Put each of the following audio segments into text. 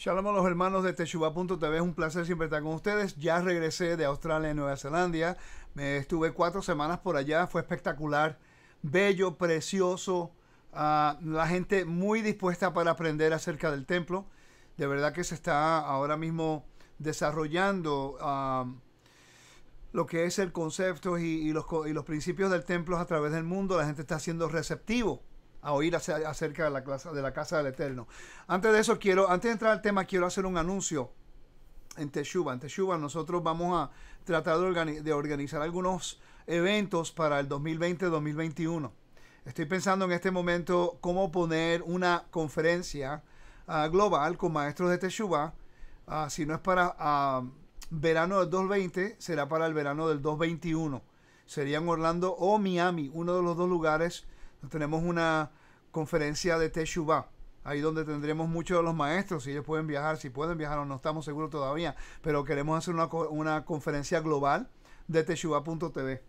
Shalom a los hermanos de Teshuvah.tv, es un placer siempre estar con ustedes. Ya regresé de Australia y Nueva Zelanda. Me estuve 4 semanas por allá, fue espectacular, bello, precioso. La gente muy dispuesta para aprender acerca del templo. De verdad que se está ahora mismo desarrollando lo que es el concepto y los principios del templo a través del mundo. La gente está siendo receptivo a oír acerca de la casa del Eterno. Antes de entrar al tema, quiero hacer un anuncio en Teshuvah. En Teshuvah nosotros vamos a tratar de organizar algunos eventos para el 2020-2021. Estoy pensando en este momento cómo poner una conferencia global con maestros de Teshuvah. Si no es para verano del 2020, será para el verano del 2021. Sería en Orlando o Miami, uno de los dos lugares. Tenemos una conferencia de Teshuvah, ahí donde tendremos muchos de los maestros, si ellos pueden viajar, si pueden viajar o no estamos seguros todavía, pero queremos hacer una conferencia global de Teshuvah.tv.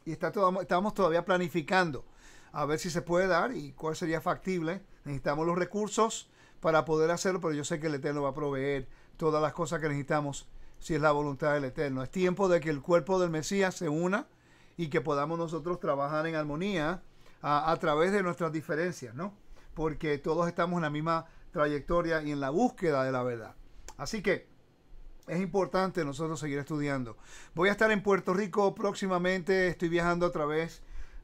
Y estamos todavía planificando a ver si se puede dar y cuál sería factible. Necesitamos los recursos para poder hacerlo, pero yo sé que el Eterno va a proveer todas las cosas que necesitamos si es la voluntad del Eterno. Es tiempo de que el cuerpo del Mesías se una y que podamos nosotros trabajar en armonía a través de nuestras diferencias, ¿no? Porque todos estamos en la misma trayectoria y en la búsqueda de la verdad. Así que es importante nosotros seguir estudiando. Voy a estar en Puerto Rico próximamente. Estoy viajando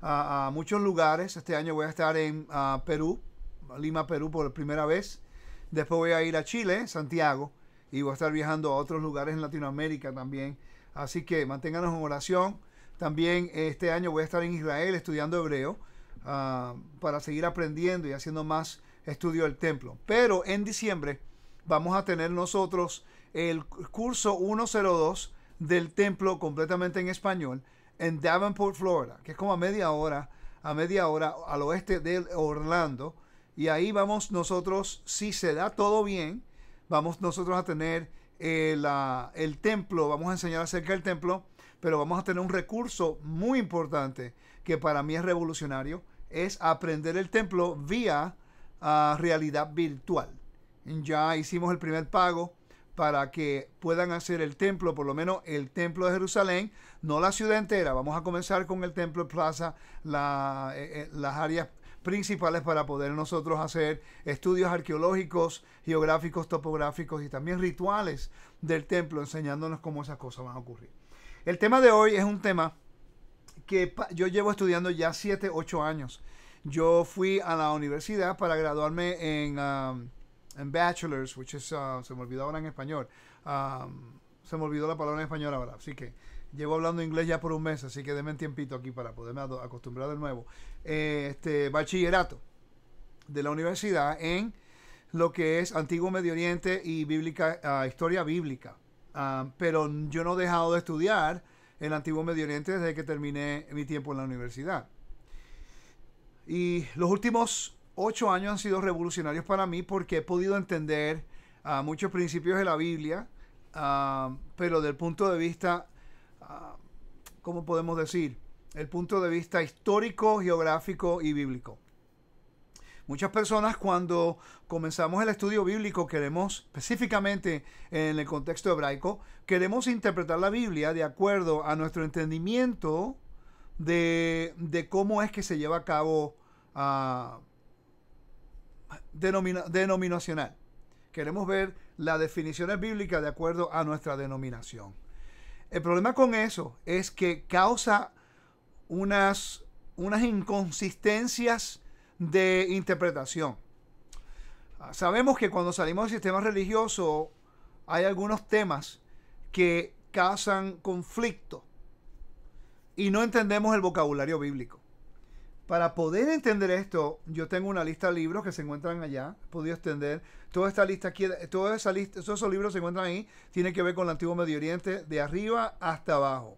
a muchos lugares. Este año voy a estar en Perú, Lima, Perú, por primera vez. Después voy a ir a Chile, Santiago, y voy a estar viajando a otros lugares en Latinoamérica también. Así que manténganos en oración. También este año voy a estar en Israel estudiando hebreo. Para seguir aprendiendo y haciendo más estudio del templo. Pero en diciembre vamos a tener nosotros el curso 102 del templo completamente en español en Davenport, Florida, que es como a media hora al oeste de Orlando. Y ahí vamos nosotros, si se da todo bien, vamos nosotros a tener el templo, vamos a enseñar acerca del templo, pero vamos a tener un recurso muy importante que para mí es revolucionario. Es aprender el templo vía realidad virtual. Ya hicimos el primer pago para que puedan hacer el templo, por lo menos el templo de Jerusalén, no la ciudad entera. Vamos a comenzar con el templo plaza, las áreas principales para poder nosotros hacer estudios arqueológicos, geográficos, topográficos y también rituales del templo, enseñándonos cómo esas cosas van a ocurrir. El tema de hoy es un tema que yo llevo estudiando ya 7, 8 años. Yo fui a la universidad para graduarme en bachelor's, which is, se me olvidó ahora en español. Se me olvidó la palabra en español ahora. Así que llevo hablando inglés ya por un mes, así que denme un tiempito aquí para poderme acostumbrar de nuevo. Bachillerato de la universidad en lo que es Antiguo Medio Oriente y historia bíblica. Pero yo no he dejado de estudiar el Antiguo Medio Oriente desde que terminé mi tiempo en la universidad. Y los últimos 8 años han sido revolucionarios para mí porque he podido entender muchos principios de la Biblia, pero del punto de vista, ¿cómo podemos decir? El punto de vista histórico, geográfico y bíblico. Muchas personas cuando comenzamos el estudio bíblico queremos, específicamente en el contexto hebraico, queremos interpretar la Biblia de acuerdo a nuestro entendimiento de cómo es que se lleva a cabo denominacional. Queremos ver las definiciones bíblicas de acuerdo a nuestra denominación. El problema con eso es que causa unas inconsistencias de interpretación. Sabemos que cuando salimos del sistema religioso hay algunos temas que causan conflicto y no entendemos el vocabulario bíblico. Para poder entender esto, yo tengo una lista de libros que se encuentran allá. He podido extender toda esta lista aquí, todos esos libros se encuentran ahí. Tiene que ver con el Antiguo Medio Oriente, de arriba hasta abajo.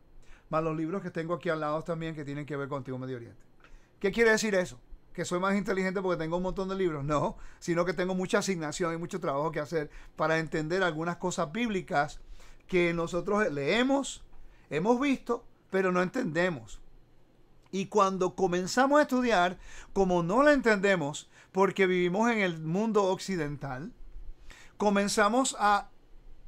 Más los libros que tengo aquí al lado también que tienen que ver con el Antiguo Medio Oriente. ¿Qué quiere decir eso? ¿Que soy más inteligente porque tengo un montón de libros? No, sino que tengo mucha asignación y mucho trabajo que hacer para entender algunas cosas bíblicas que nosotros leemos, hemos visto, pero no entendemos. Y cuando comenzamos a estudiar, como no la entendemos, porque vivimos en el mundo occidental, comenzamos a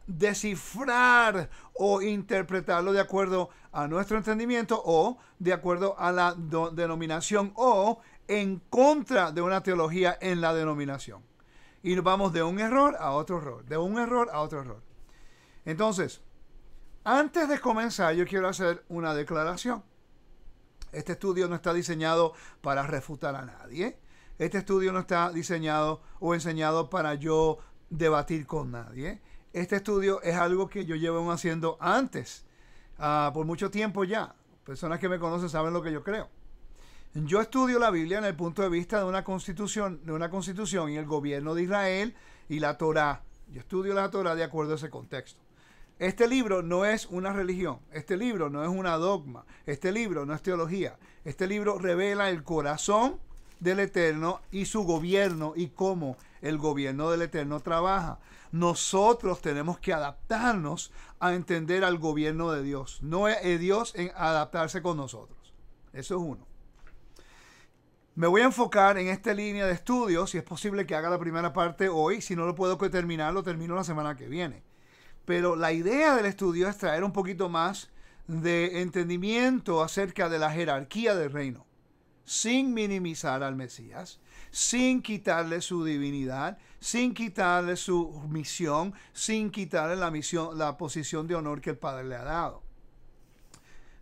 descifrar o interpretarlo de acuerdo a nuestro entendimiento o de acuerdo a la denominación o en contra de una teología en la denominación. Y nos vamos de un error a otro error, de un error a otro error. Entonces, antes de comenzar, yo quiero hacer una declaración. Este estudio no está diseñado para refutar a nadie. Este estudio no está diseñado o enseñado para yo debatir con nadie. Este estudio es algo que yo llevo haciendo antes, por mucho tiempo ya. Personas que me conocen saben lo que yo creo. Yo estudio la Biblia en el punto de vista de una constitución y el gobierno de Israel y la Torá. Yo estudio la Torá de acuerdo a ese contexto. Este libro no es una religión, este libro no es una dogma, este libro no es teología. Este libro revela el corazón del Eterno y su gobierno y cómo el gobierno del Eterno trabaja. Nosotros tenemos que adaptarnos a entender al gobierno de Dios, no es Dios en adaptarse con nosotros. Eso es uno. Me voy a enfocar en esta línea de estudios, si es posible que haga la primera parte hoy, si no lo puedo terminar, lo termino la semana que viene. Pero la idea del estudio es traer un poquito más de entendimiento acerca de la jerarquía del reino, sin minimizar al Mesías, sin quitarle su divinidad, sin quitarle su misión, sin quitarle la posición de honor que el Padre le ha dado.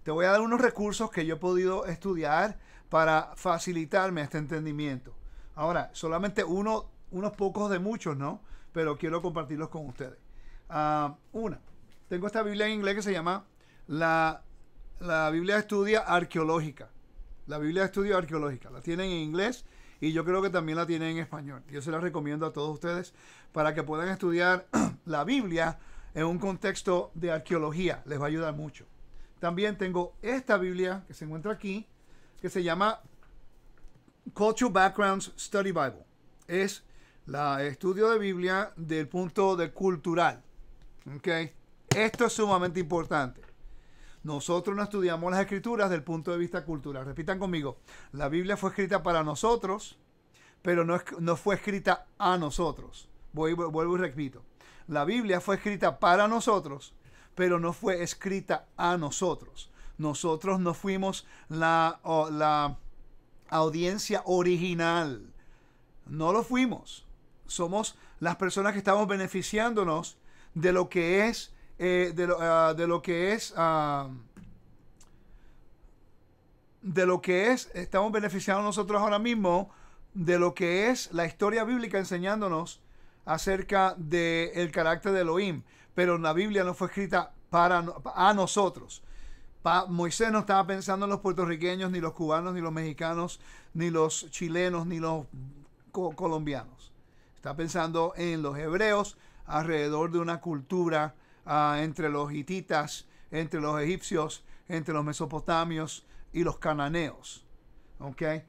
Te voy a dar unos recursos que yo he podido estudiar para facilitarme este entendimiento. Ahora, solamente unos pocos de muchos, ¿no? Pero quiero compartirlos con ustedes. Tengo esta Biblia en inglés que se llama la Biblia de Estudio Arqueológica. La Biblia de Estudio Arqueológica. La tienen en inglés y yo creo que también la tienen en español. Yo se la recomiendo a todos ustedes para que puedan estudiar la Biblia en un contexto de arqueología. Les va a ayudar mucho. También tengo esta Biblia que se encuentra aquí, que se llama Cultural Backgrounds Study Bible. Es el estudio de Biblia del punto de cultural. ¿Okay? Esto es sumamente importante. Nosotros no estudiamos las escrituras desde el punto de vista cultural. Repitan conmigo. La Biblia fue escrita para nosotros, pero no fue escrita a nosotros. Vuelvo y repito. La Biblia fue escrita para nosotros, pero no fue escrita a nosotros. Nosotros no fuimos la audiencia original. No lo fuimos. Somos las personas que estamos beneficiándonos de lo que es estamos beneficiando nosotros ahora mismo de lo que es la historia bíblica enseñándonos acerca del carácter de Elohim. Pero la Biblia no fue escrita a nosotros. Moisés no estaba pensando en los puertorriqueños, ni los cubanos, ni los mexicanos, ni los chilenos, ni los colombianos. Está pensando en los hebreos alrededor de una cultura entre los hititas, entre los egipcios, entre los mesopotamios y los cananeos. ¿Okay?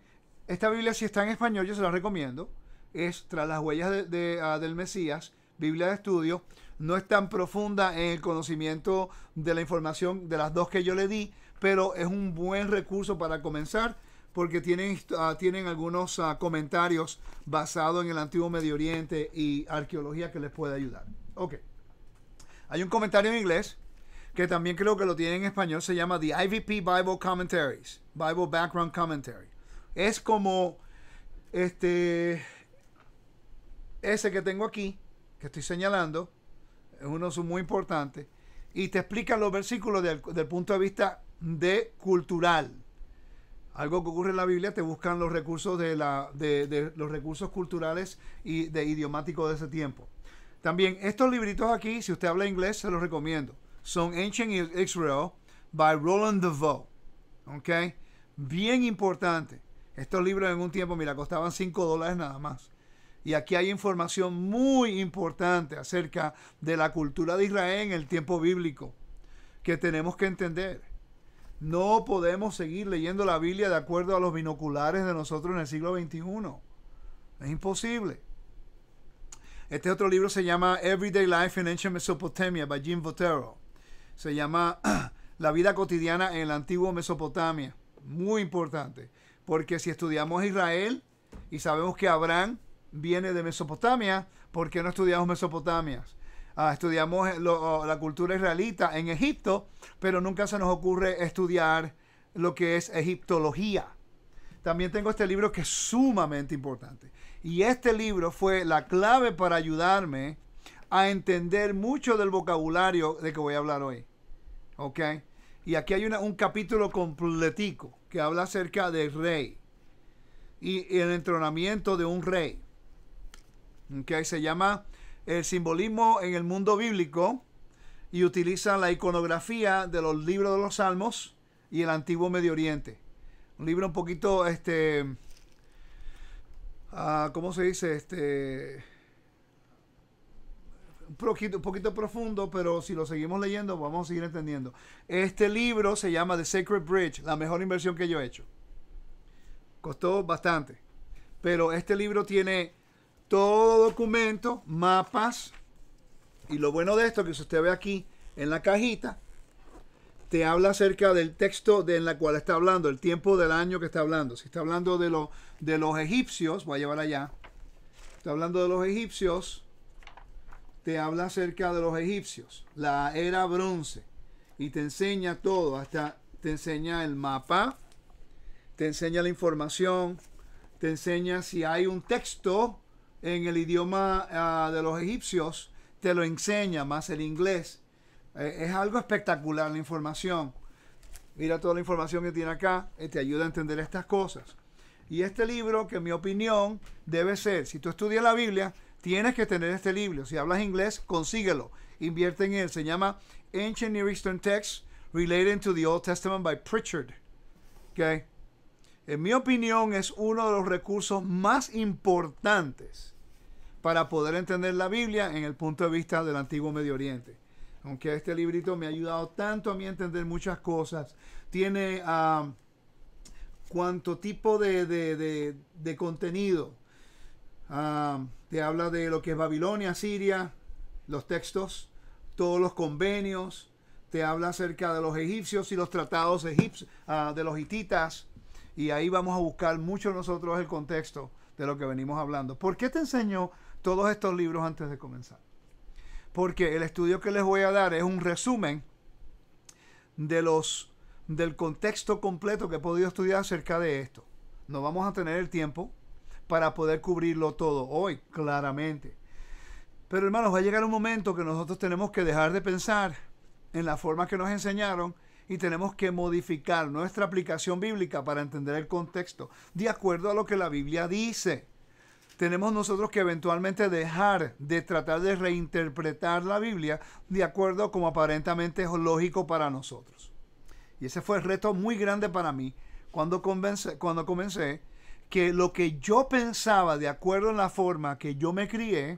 Esta Biblia, si está en español, yo se la recomiendo. Es Tras las huellas del Mesías, Biblia de estudio. No es tan profunda en el conocimiento de la información de las dos que yo le di, pero es un buen recurso para comenzar porque tienen algunos comentarios basados en el antiguo Medio Oriente y arqueología que les puede ayudar. Ok. Hay un comentario en inglés que también creo que lo tienen en español. Se llama The IVP Bible Commentaries. Bible Background Commentary. Es como ese que tengo aquí, que estoy señalando. Es uno muy importante. Y te explica los versículos del punto de vista de cultural. Algo que ocurre en la Biblia, te buscan los recursos de los recursos culturales y de idiomáticos de ese tiempo. También estos libritos aquí, si usted habla inglés, se los recomiendo. Son Ancient Israel by Roland DeVoe. ¿Ok? Bien importante. Estos libros en un tiempo, mira, costaban $5 nada más. Y aquí hay información muy importante acerca de la cultura de Israel en el tiempo bíblico que tenemos que entender. No podemos seguir leyendo la Biblia de acuerdo a los binoculares de nosotros en el siglo XXI. Es imposible. Este otro libro se llama Everyday Life in Ancient Mesopotamia by Jim Votero. Se llama La vida cotidiana en el antiguo Mesopotamia. Muy importante. Porque si estudiamos Israel y sabemos que Abraham viene de Mesopotamia. ¿Por qué no estudiamos Mesopotamia? Estudiamos la cultura israelita en Egipto, pero nunca se nos ocurre estudiar lo que es egiptología. También tengo este libro que es sumamente importante. Y este libro fue la clave para ayudarme a entender mucho del vocabulario de que voy a hablar hoy. ¿Ok? Y aquí hay un capítulo completico que habla acerca del rey y el entronamiento de un rey. ¿Ok? Se llama El simbolismo en el mundo bíblico y utiliza la iconografía de los libros de los Salmos y el antiguo Medio Oriente. Un libro un poquito, ¿cómo se dice? Un poquito profundo, pero si lo seguimos leyendo vamos a seguir entendiendo. Este libro se llama The Sacred Bridge, la mejor inversión que yo he hecho. Costó bastante, pero este libro tiene todo documento, mapas, y lo bueno de esto que si usted ve aquí en la cajita, te habla acerca del texto en la cual está hablando, el tiempo del año que está hablando. Si está hablando de los egipcios, voy a llevar allá, está hablando de los egipcios, te habla acerca de los egipcios, la era bronce, y te enseña todo, hasta te enseña el mapa, te enseña la información, te enseña si hay un texto en el idioma de los egipcios, te lo enseña, más el inglés. Es algo espectacular la información. Mira toda la información que tiene acá, te ayuda a entender estas cosas. Y este libro, que en mi opinión debe ser, si tú estudias la Biblia, tienes que tener este libro. Si hablas inglés, consíguelo. Invierte en él. Se llama Ancient Near Eastern Texts Related to the Old Testament by Pritchard. ¿Okay? En mi opinión, es uno de los recursos más importantes para poder entender la Biblia en el punto de vista del antiguo Medio Oriente. Aunque este librito me ha ayudado tanto a mí a entender muchas cosas. Tiene cuánto tipo de contenido. Te habla de lo que es Babilonia, Siria, los textos, todos los convenios. Te habla acerca de los egipcios y los tratados de los hititas. Y ahí vamos a buscar mucho nosotros el contexto de lo que venimos hablando. ¿Por qué te enseño todos estos libros antes de comenzar? Porque el estudio que les voy a dar es un resumen del contexto completo que he podido estudiar acerca de esto. No vamos a tener el tiempo para poder cubrirlo todo hoy, claramente. Pero hermanos, va a llegar un momento que nosotros tenemos que dejar de pensar en la forma que nos enseñaron y tenemos que modificar nuestra aplicación bíblica para entender el contexto de acuerdo a lo que la Biblia dice. Tenemos nosotros que eventualmente dejar de tratar de reinterpretar la Biblia de acuerdo a como aparentemente es lógico para nosotros. Y ese fue el reto muy grande para mí cuando comencé que lo que yo pensaba de acuerdo a la forma que yo me crié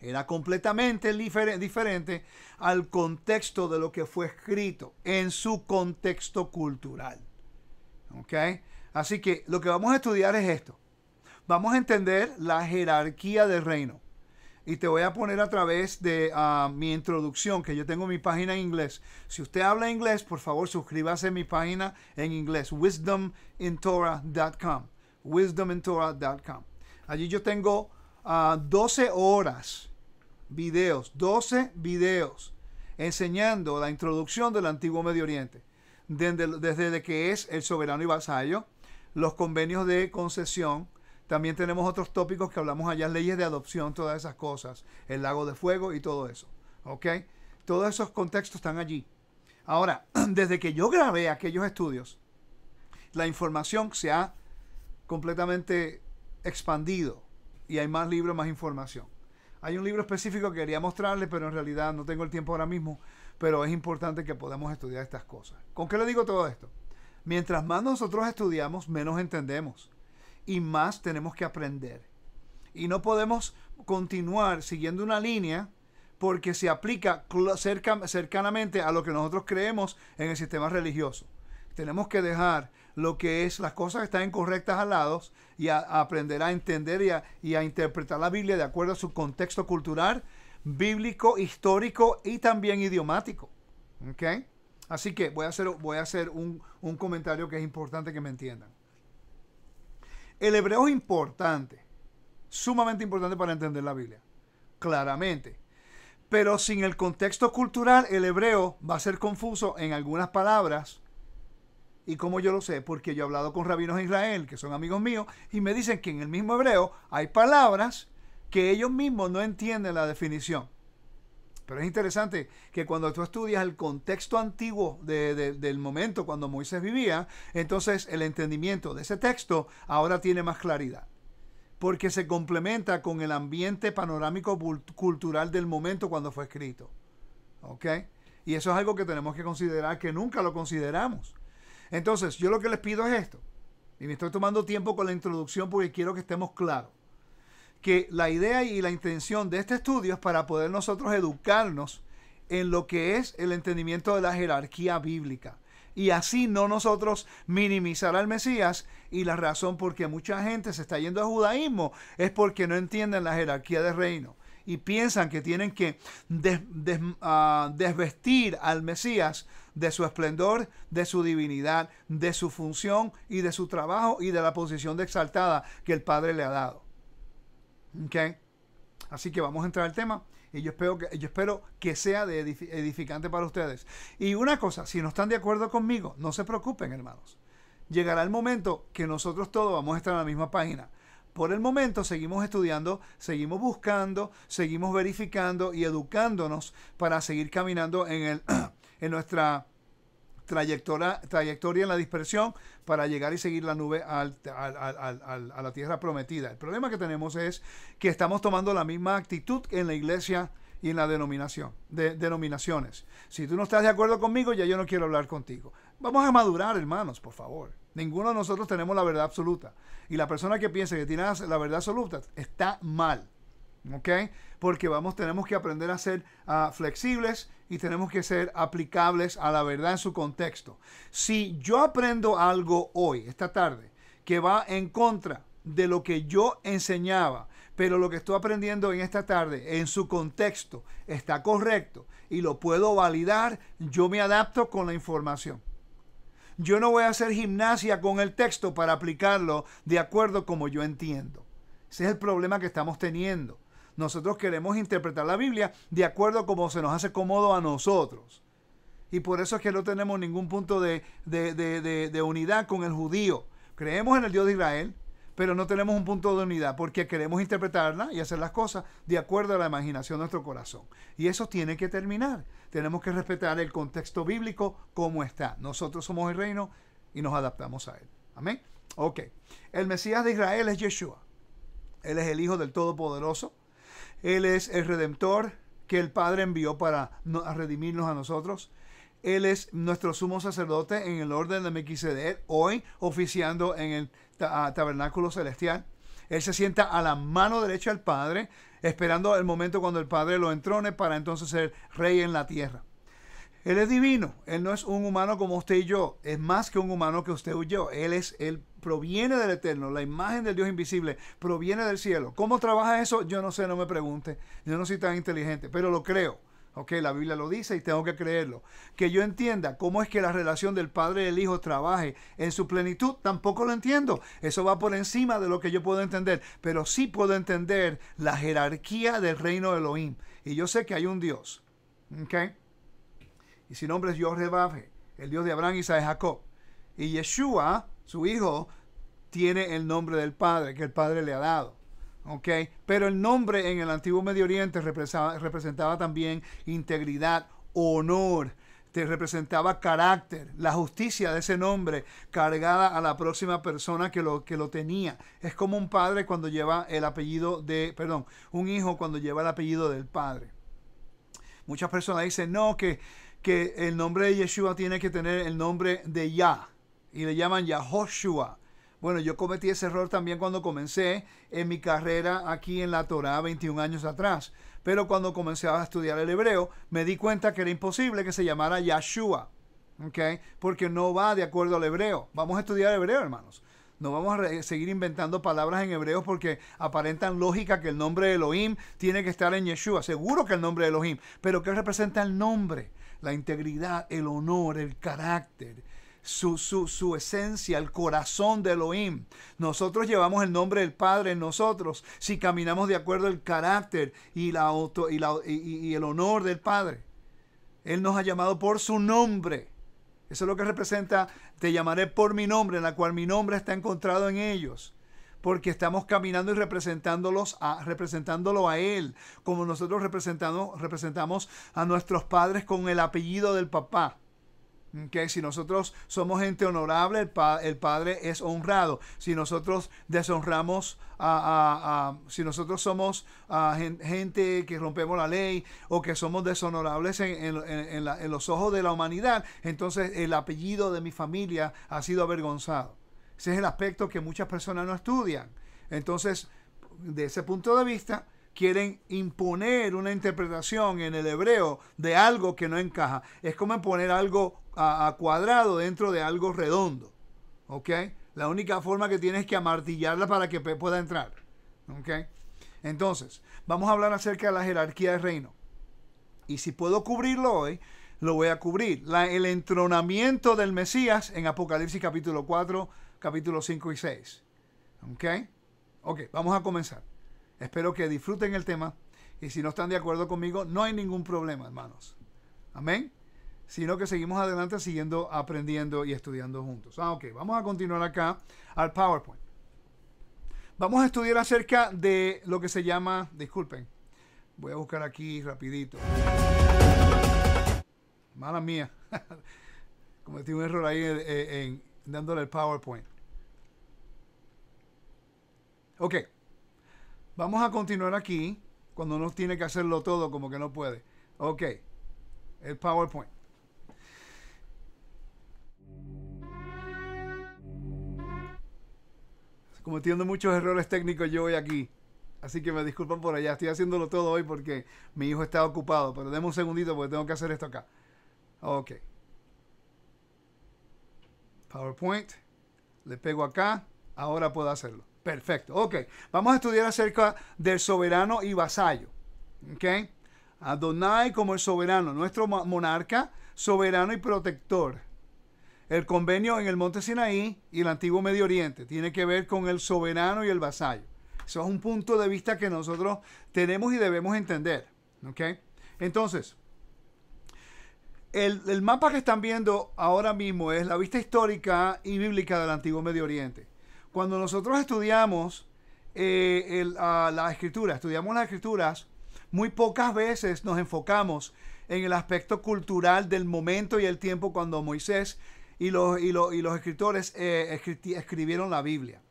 era completamente diferente al contexto de lo que fue escrito en su contexto cultural. ¿Ok? Así que lo que vamos a estudiar es esto. Vamos a entender la jerarquía del reino. Y te voy a poner a través de mi introducción, que yo tengo mi página en inglés. Si usted habla inglés, por favor, suscríbase a mi página en inglés, wisdomintorah.com. wisdomintorah.com. Allí yo tengo 12 horas, 12 videos, enseñando la introducción del antiguo Medio Oriente. Desde que es el soberano y vasallo, los convenios de concesión. También tenemos otros tópicos que hablamos allá, leyes de adopción, todas esas cosas, el lago de fuego y todo eso. ¿Ok? Todos esos contextos están allí. Ahora, desde que yo grabé aquellos estudios, la información se ha completamente expandido y hay más libros, más información. Hay un libro específico que quería mostrarles, pero en realidad no tengo el tiempo ahora mismo, pero es importante que podamos estudiar estas cosas. ¿Con qué le digo todo esto? Mientras más nosotros estudiamos, menos entendemos. Y más tenemos que aprender. Y no podemos continuar siguiendo una línea porque se aplica cercanamente a lo que nosotros creemos en el sistema religioso. Tenemos que dejar lo que es las cosas que están incorrectas al lado y a aprender a entender y a interpretar la Biblia de acuerdo a su contexto cultural, bíblico, histórico y también idiomático. ¿Ok? Así que voy a hacer un comentario que es importante que me entiendan. El hebreo es importante, Sumamente importante para entender la Biblia. Claramente. Pero sin el contexto cultural, el hebreo va a ser confuso en algunas palabras. ¿Y cómo yo lo sé? Porque yo he hablado con rabinos de Israel, que son amigos míos, y me dicen que en el mismo hebreo hay palabras que ellos mismos no entienden la definición. Pero es interesante que cuando tú estudias el contexto antiguo del momento cuando Moisés vivía, entonces el entendimiento de ese texto ahora tiene más claridad. Porque se complementa con el ambiente panorámico cultural del momento cuando fue escrito. ¿Ok? Y eso es algo que tenemos que considerar, que nunca lo consideramos. Entonces, yo lo que les pido es esto. Y me estoy tomando tiempo con la introducción porque quiero que estemos claros. Que la idea y la intención de este estudio es para poder nosotros educarnos en lo que es el entendimiento de la jerarquía bíblica. Y así no nosotros minimizar al Mesías. Y la razón por qué mucha gente se está yendo al judaísmo es porque no entienden la jerarquía del reino. Y piensan que tienen que desvestir al Mesías de su esplendor, de su divinidad, de su función y de su trabajo y de la posición de exaltada que el Padre le ha dado. ¿Ok? Así que vamos a entrar al tema y yo espero que sea de edificante para ustedes. Y una cosa, si no están de acuerdo conmigo, no se preocupen, hermanos. Llegará el momento que nosotros todos vamos a estar en la misma página. Por el momento seguimos estudiando, seguimos buscando, seguimos verificando y educándonos para seguir caminando en nuestra trayectoria en la dispersión para llegar y seguir la nube a la tierra prometida. El problema que tenemos es que estamos tomando la misma actitud en la iglesia y en la denominaciones. Si tú no estás de acuerdo conmigo, ya yo no quiero hablar contigo. Vamos a madurar, hermanos, por favor. Ninguno de nosotros tenemos la verdad absoluta. Y la persona que piense que tiene la verdad absoluta está mal. ¿Ok? Porque tenemos que aprender a ser flexibles y tenemos que ser aplicables a la verdad en su contexto. Si yo aprendo algo hoy, esta tarde, que va en contra de lo que yo enseñaba, pero lo que estoy aprendiendo en esta tarde, en su contexto, está correcto y lo puedo validar, yo me adapto con la información. Yo no voy a hacer gimnasia con el texto para aplicarlo de acuerdo como yo entiendo. Ese es el problema que estamos teniendo. Nosotros queremos interpretar la Biblia de acuerdo a cómo se nos hace cómodo a nosotros. Y por eso es que no tenemos ningún punto de unidad con el judío. Creemos en el Dios de Israel, pero no tenemos un punto de unidad porque queremos interpretarla y hacer las cosas de acuerdo a la imaginación de nuestro corazón. Y eso tiene que terminar. Tenemos que respetar el contexto bíblico como está. Nosotros somos el reino y nos adaptamos a él. Amén. Ok. El Mesías de Israel es Yeshua. Él es el Hijo del Todopoderoso. Él es el Redentor que el Padre envió para redimirnos a nosotros. Él es nuestro sumo sacerdote en el orden de Melquisedec, hoy oficiando en el tabernáculo celestial. Él se sienta a la mano derecha del Padre, esperando el momento cuando el Padre lo entrone para entonces ser rey en la tierra. Él es divino. Él no es un humano como usted y yo. Es más que un humano que usted y yo. Él proviene del Eterno. La imagen del Dios invisible proviene del cielo. ¿Cómo trabaja eso? Yo no sé, no me pregunte. Yo no soy tan inteligente, pero lo creo. Ok, la Biblia lo dice y tengo que creerlo. Que yo entienda cómo es que la relación del Padre y el Hijo trabaje en su plenitud, tampoco lo entiendo. Eso va por encima de lo que yo puedo entender. Pero sí puedo entender la jerarquía del reino de Elohim. Y yo sé que hay un Dios. Ok. Y su nombre es Yod-Heh-Vav-Heh, el Dios de Abraham, Isaac y Jacob. Y Yeshua, su hijo, tiene el nombre del Padre, que el Padre le ha dado. ¿Okay? Pero el nombre en el antiguo Medio Oriente representaba también integridad, honor, te representaba carácter, la justicia de ese nombre cargada a la próxima persona que lo tenía. Es como un padre cuando lleva el apellido un hijo cuando lleva el apellido del padre. Muchas personas dicen, no, que el nombre de Yeshua tiene que tener el nombre de Yah, y le llaman Yahoshua. Bueno, yo cometí ese error también cuando comencé en mi carrera aquí en la Torá 21 años atrás. Pero cuando comencé a estudiar el hebreo, me di cuenta que era imposible que se llamara Yahshua, ¿okay? Porque no va de acuerdo al hebreo. Vamos a estudiar hebreo, hermanos. No vamos a seguir inventando palabras en hebreo porque aparentan lógica que el nombre de Elohim tiene que estar en Yeshua. Seguro que el nombre de Elohim. Pero ¿qué representa el nombre? La integridad, el honor, el carácter, su esencia, el corazón de Elohim. Nosotros llevamos el nombre del Padre en nosotros si caminamos de acuerdo al carácter y el honor del Padre. Él nos ha llamado por su nombre. Eso es lo que representa, te llamaré por mi nombre, en la cual mi nombre está encontrado en ellos. Porque estamos caminando y representándolo a Él, como nosotros representamos a nuestros padres con el apellido del papá. Okay, si nosotros somos gente honorable, el Padre es honrado. Si nosotros deshonramos, si nosotros somos gente que rompemos la ley o que somos deshonorables en los ojos de la humanidad, entonces el apellido de mi familia ha sido avergonzado. Ese es el aspecto que muchas personas no estudian. Entonces, de ese punto de vista, quieren imponer una interpretación en el hebreo de algo que no encaja. Es como poner algo a cuadrado dentro de algo redondo. ¿Ok? La única forma que tienes es que amartillarla para que pueda entrar. ¿Ok? Entonces, vamos a hablar acerca de la jerarquía del reino. Y si puedo cubrirlo hoy, lo voy a cubrir. El entronamiento del Mesías en Apocalipsis capítulo 4, capítulos 5 y 6. ¿Ok? Ok, vamos a comenzar. Espero que disfruten el tema. Y si no están de acuerdo conmigo, no hay ningún problema, hermanos. Amén. Sino que seguimos adelante siguiendo aprendiendo y estudiando juntos. Ok, vamos a continuar acá al PowerPoint. Vamos a estudiar acerca de lo que se llama, disculpen, voy a buscar aquí rapidito. Mala mía. Cometí un error ahí en dándole el PowerPoint. Ok. Vamos a continuar aquí. Cuando uno tiene que hacerlo todo, como que no puede. Ok. El PowerPoint. Cometiendo muchos errores técnicos yo hoy aquí. Así que me disculpan por allá. Estoy haciéndolo todo hoy porque mi hijo está ocupado. Pero denme un segundito porque tengo que hacer esto acá. Ok. PowerPoint. Le pego acá. Ahora puedo hacerlo. Perfecto. Ok. Vamos a estudiar acerca del soberano y vasallo. Ok. Adonai como el soberano. Nuestro monarca, soberano y protector. El convenio en el monte Sinaí y el antiguo Medio Oriente tiene que ver con el soberano y el vasallo. Eso es un punto de vista que nosotros tenemos y debemos entender. ¿Ok? Entonces, el mapa que están viendo ahora mismo es la vista histórica y bíblica del antiguo Medio Oriente. Cuando nosotros estudiamos la escritura, estudiamos las escrituras, muy pocas veces nos enfocamos en el aspecto cultural del momento y el tiempo cuando Moisés y los escritores escribieron la Biblia.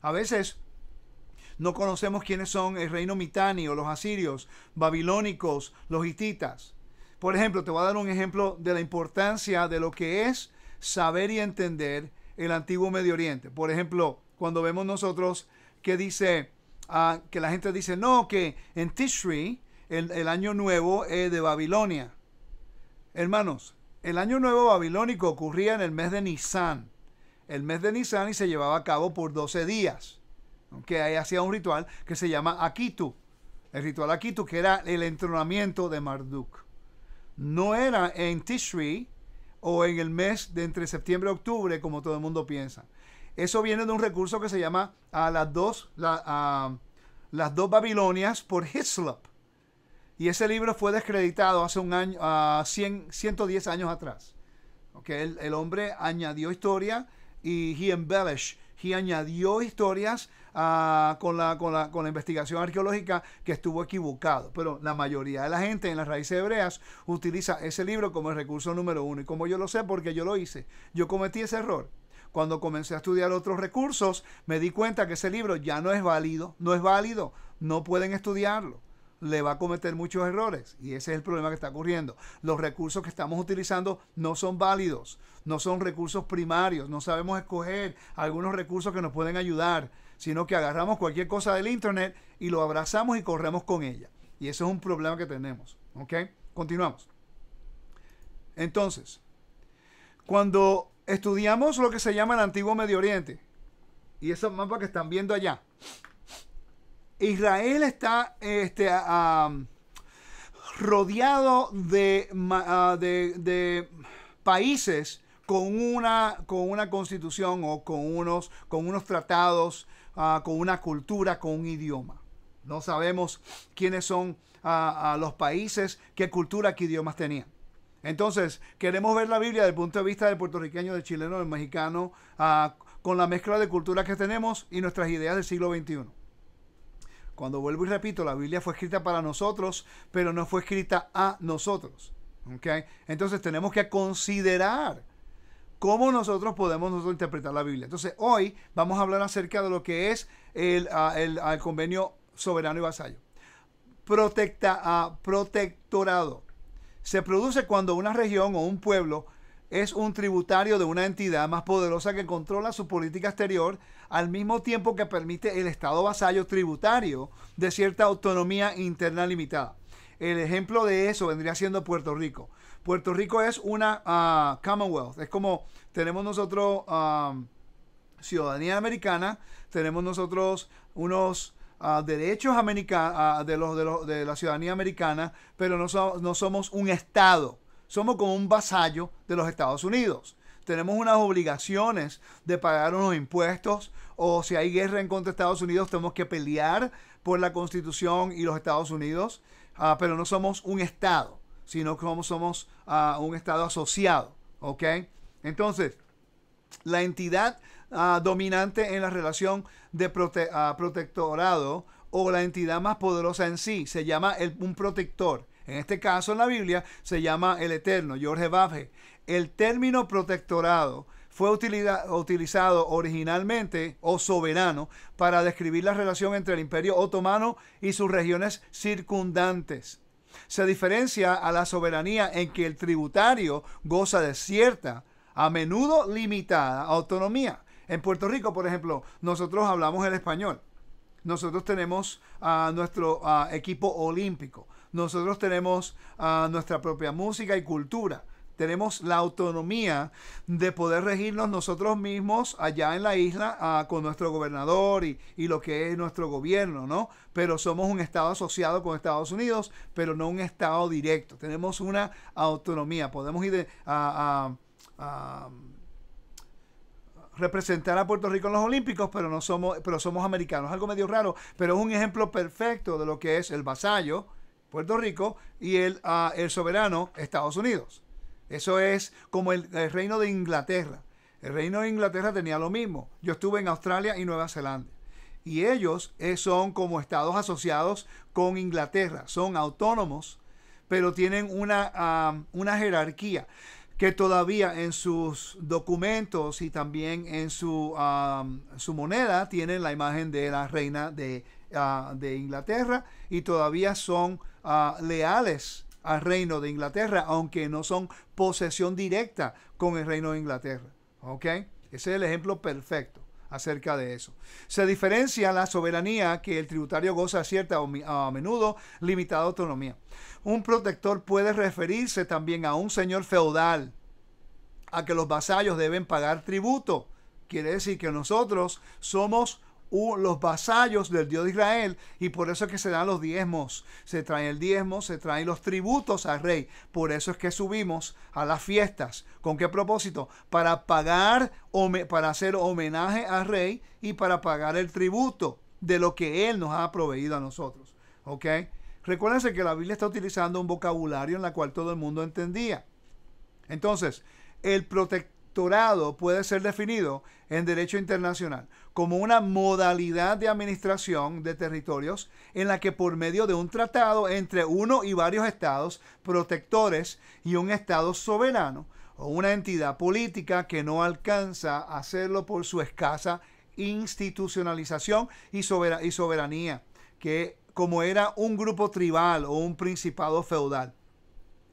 A veces no conocemos quiénes son el reino mitáneo, los asirios, babilónicos, los hititas. Por ejemplo, te voy a dar un ejemplo de la importancia de lo que es saber y entender el antiguo Medio Oriente. Por ejemplo, cuando vemos nosotros que dice, que la gente dice, no, que en Tishri, el año nuevo es de Babilonia. Hermanos, el año nuevo babilónico ocurría en el mes de Nisan. El mes de Nisan y se llevaba a cabo por 12 días. Que ahí hacía un ritual que se llama Akitu. El ritual Akitu, que era el entronamiento de Marduk. No era en Tishri o en el mes de entre septiembre y octubre, como todo el mundo piensa. Eso viene de un recurso que se llama las dos Babilonias por Hislop. Y ese libro fue descreditado hace un año, 110 años atrás. Okay, el hombre añadió historia y añadió historias con la investigación arqueológica que estuvo equivocado. Pero la mayoría de la gente en las raíces hebreas utiliza ese libro como el recurso número 1. Y como yo lo sé, porque yo lo hice, yo cometí ese error. Cuando comencé a estudiar otros recursos, me di cuenta que ese libro ya no es válido, no pueden estudiarlo. Le va a cometer muchos errores y ese es el problema que está ocurriendo. Los recursos que estamos utilizando no son válidos, no son recursos primarios, no sabemos escoger algunos recursos que nos pueden ayudar, sino que agarramos cualquier cosa del internet y lo abrazamos y corremos con ella. Y eso es un problema que tenemos. ¿Ok? Continuamos. Entonces, cuando estudiamos lo que se llama el antiguo Medio Oriente y esos mapas que están viendo allá, Israel está rodeado de países con una constitución o con unos tratados, con una cultura, con un idioma. No sabemos quiénes son los países, qué cultura, qué idiomas tenían. Entonces, queremos ver la Biblia desde el punto de vista del puertorriqueño, del chileno, del mexicano, con la mezcla de culturas que tenemos y nuestras ideas del siglo XXI. Cuando vuelvo y repito, la Biblia fue escrita para nosotros, pero no fue escrita a nosotros. ¿Okay? Entonces, tenemos que considerar cómo nosotros podemos interpretar la Biblia. Entonces, hoy vamos a hablar acerca de lo que es el convenio soberano y vasallo. Protectorado. Se produce cuando una región o un pueblo es un tributario de una entidad más poderosa que controla su política exterior, al mismo tiempo que permite el Estado vasallo tributario de cierta autonomía interna limitada. El ejemplo de eso vendría siendo Puerto Rico. Puerto Rico es una Commonwealth. Es como tenemos nosotros ciudadanía americana, tenemos nosotros unos derechos de la ciudadanía americana, pero no somos un Estado. Somos como un vasallo de los Estados Unidos. Tenemos unas obligaciones de pagar unos impuestos, o si hay guerra en contra de Estados Unidos, tenemos que pelear por la Constitución y los Estados Unidos, pero no somos un Estado, sino que somos un Estado asociado. ¿Ok? Entonces, la entidad dominante en la relación de protectorado o la entidad más poderosa en sí se llama un protector. En este caso, en la Biblia, se llama el Eterno, George Babbage. El término protectorado fue utilizado originalmente, o soberano, para describir la relación entre el Imperio Otomano y sus regiones circundantes. Se diferencia a la soberanía en que el tributario goza de cierta, a menudo limitada, autonomía. En Puerto Rico, por ejemplo, nosotros hablamos el español. Nosotros tenemos nuestro equipo olímpico. Nosotros tenemos nuestra propia música y cultura. Tenemos la autonomía de poder regirnos nosotros mismos allá en la isla con nuestro gobernador y lo que es nuestro gobierno, ¿no? Pero somos un estado asociado con Estados Unidos, pero no un estado directo. Tenemos una autonomía. Podemos ir representar a Puerto Rico en los Olímpicos, pero somos americanos. Algo medio raro, pero es un ejemplo perfecto de lo que es el vasallo, Puerto Rico, y el soberano, Estados Unidos. Eso es como el reino de Inglaterra. El reino de Inglaterra tenía lo mismo. Yo estuve en Australia y Nueva Zelanda. Y ellos son como estados asociados con Inglaterra. Son autónomos, pero tienen una jerarquía que todavía en sus documentos y también en su moneda tienen la imagen de la reina de Inglaterra, y todavía son leales al reino de Inglaterra, aunque no son posesión directa con el reino de Inglaterra. ¿Ok? Ese es el ejemplo perfecto acerca de eso. Se diferencia la soberanía que el tributario goza de cierta a menudo limitada autonomía. Un protector puede referirse también a un señor feudal, a que los vasallos deben pagar tributo. Quiere decir que nosotros somos los vasallos del Dios de Israel, y por eso es que se dan los diezmos. Se trae el diezmo, se traen los tributos al rey. Por eso es que subimos a las fiestas. ¿Con qué propósito? Para pagar, para hacer homenaje al rey y para pagar el tributo de lo que él nos ha proveído a nosotros. ¿Ok? Recuérdense que la Biblia está utilizando un vocabulario en la cual todo el mundo entendía. Entonces, el protectorado puede ser definido en derecho internacional como una modalidad de administración de territorios en la que por medio de un tratado entre uno y varios estados protectores y un estado soberano o una entidad política que no alcanza a hacerlo por su escasa institucionalización y soberanía, que como era un grupo tribal o un principado feudal.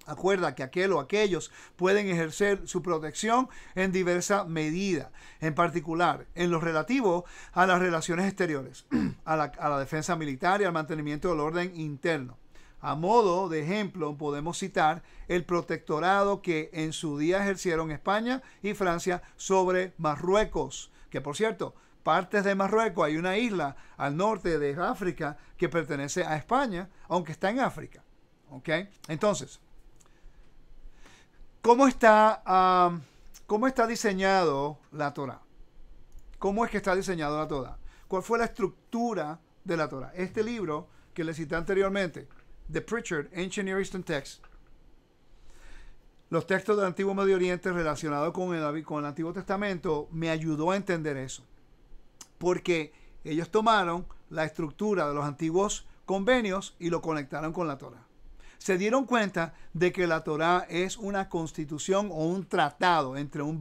Acuerda que aquel o aquellos pueden ejercer su protección en diversa medida, en particular en lo relativo a las relaciones exteriores, a la defensa militar y al mantenimiento del orden interno. A modo de ejemplo, podemos citar el protectorado que en su día ejercieron España y Francia sobre Marruecos, que por cierto, partes de Marruecos, hay una isla al norte de África que pertenece a España, aunque está en África. ¿Ok? Entonces, ¿cómo está ¿Cómo está diseñado la Torah? ¿Cómo es que está diseñado la Torah? ¿Cuál fue la estructura de la Torah? Este libro que le cité anteriormente, The Pritchard, Ancient Near Eastern Texts, los textos del Antiguo Medio Oriente relacionados con el Antiguo Testamento, me ayudó a entender eso. Porque ellos tomaron la estructura de los antiguos convenios y lo conectaron con la Torah. Se dieron cuenta de que la Torah es una constitución o un tratado entre un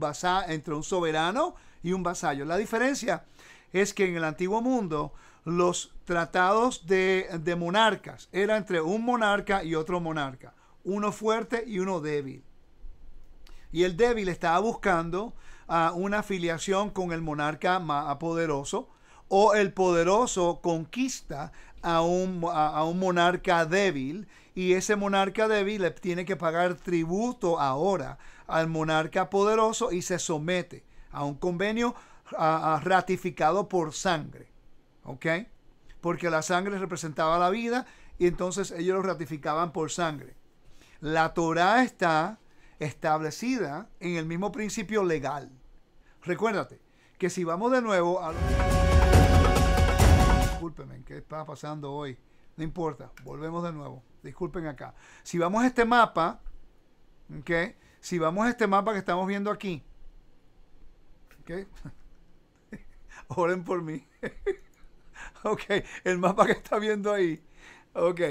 soberano y un vasallo. La diferencia es que en el antiguo mundo los tratados de monarcas eran entre un monarca y otro monarca, uno fuerte y uno débil. Y el débil estaba buscando una afiliación con el monarca más poderoso, o el poderoso conquista a un monarca débil, y ese monarca débil le tiene que pagar tributo ahora al monarca poderoso y se somete a un convenio ratificado por sangre. ¿Ok? Porque la sangre representaba la vida y entonces ellos lo ratificaban por sangre. La Torah está establecida en el mismo principio legal. Recuérdate que si vamos de nuevo a... Discúlpenme, ¿qué está pasando hoy? No importa, volvemos de nuevo. Disculpen acá. Si vamos a este mapa, ¿ok? Si vamos a este mapa que estamos viendo aquí, ¿ok? Oren por mí. Ok, el mapa que está viendo ahí. Ok,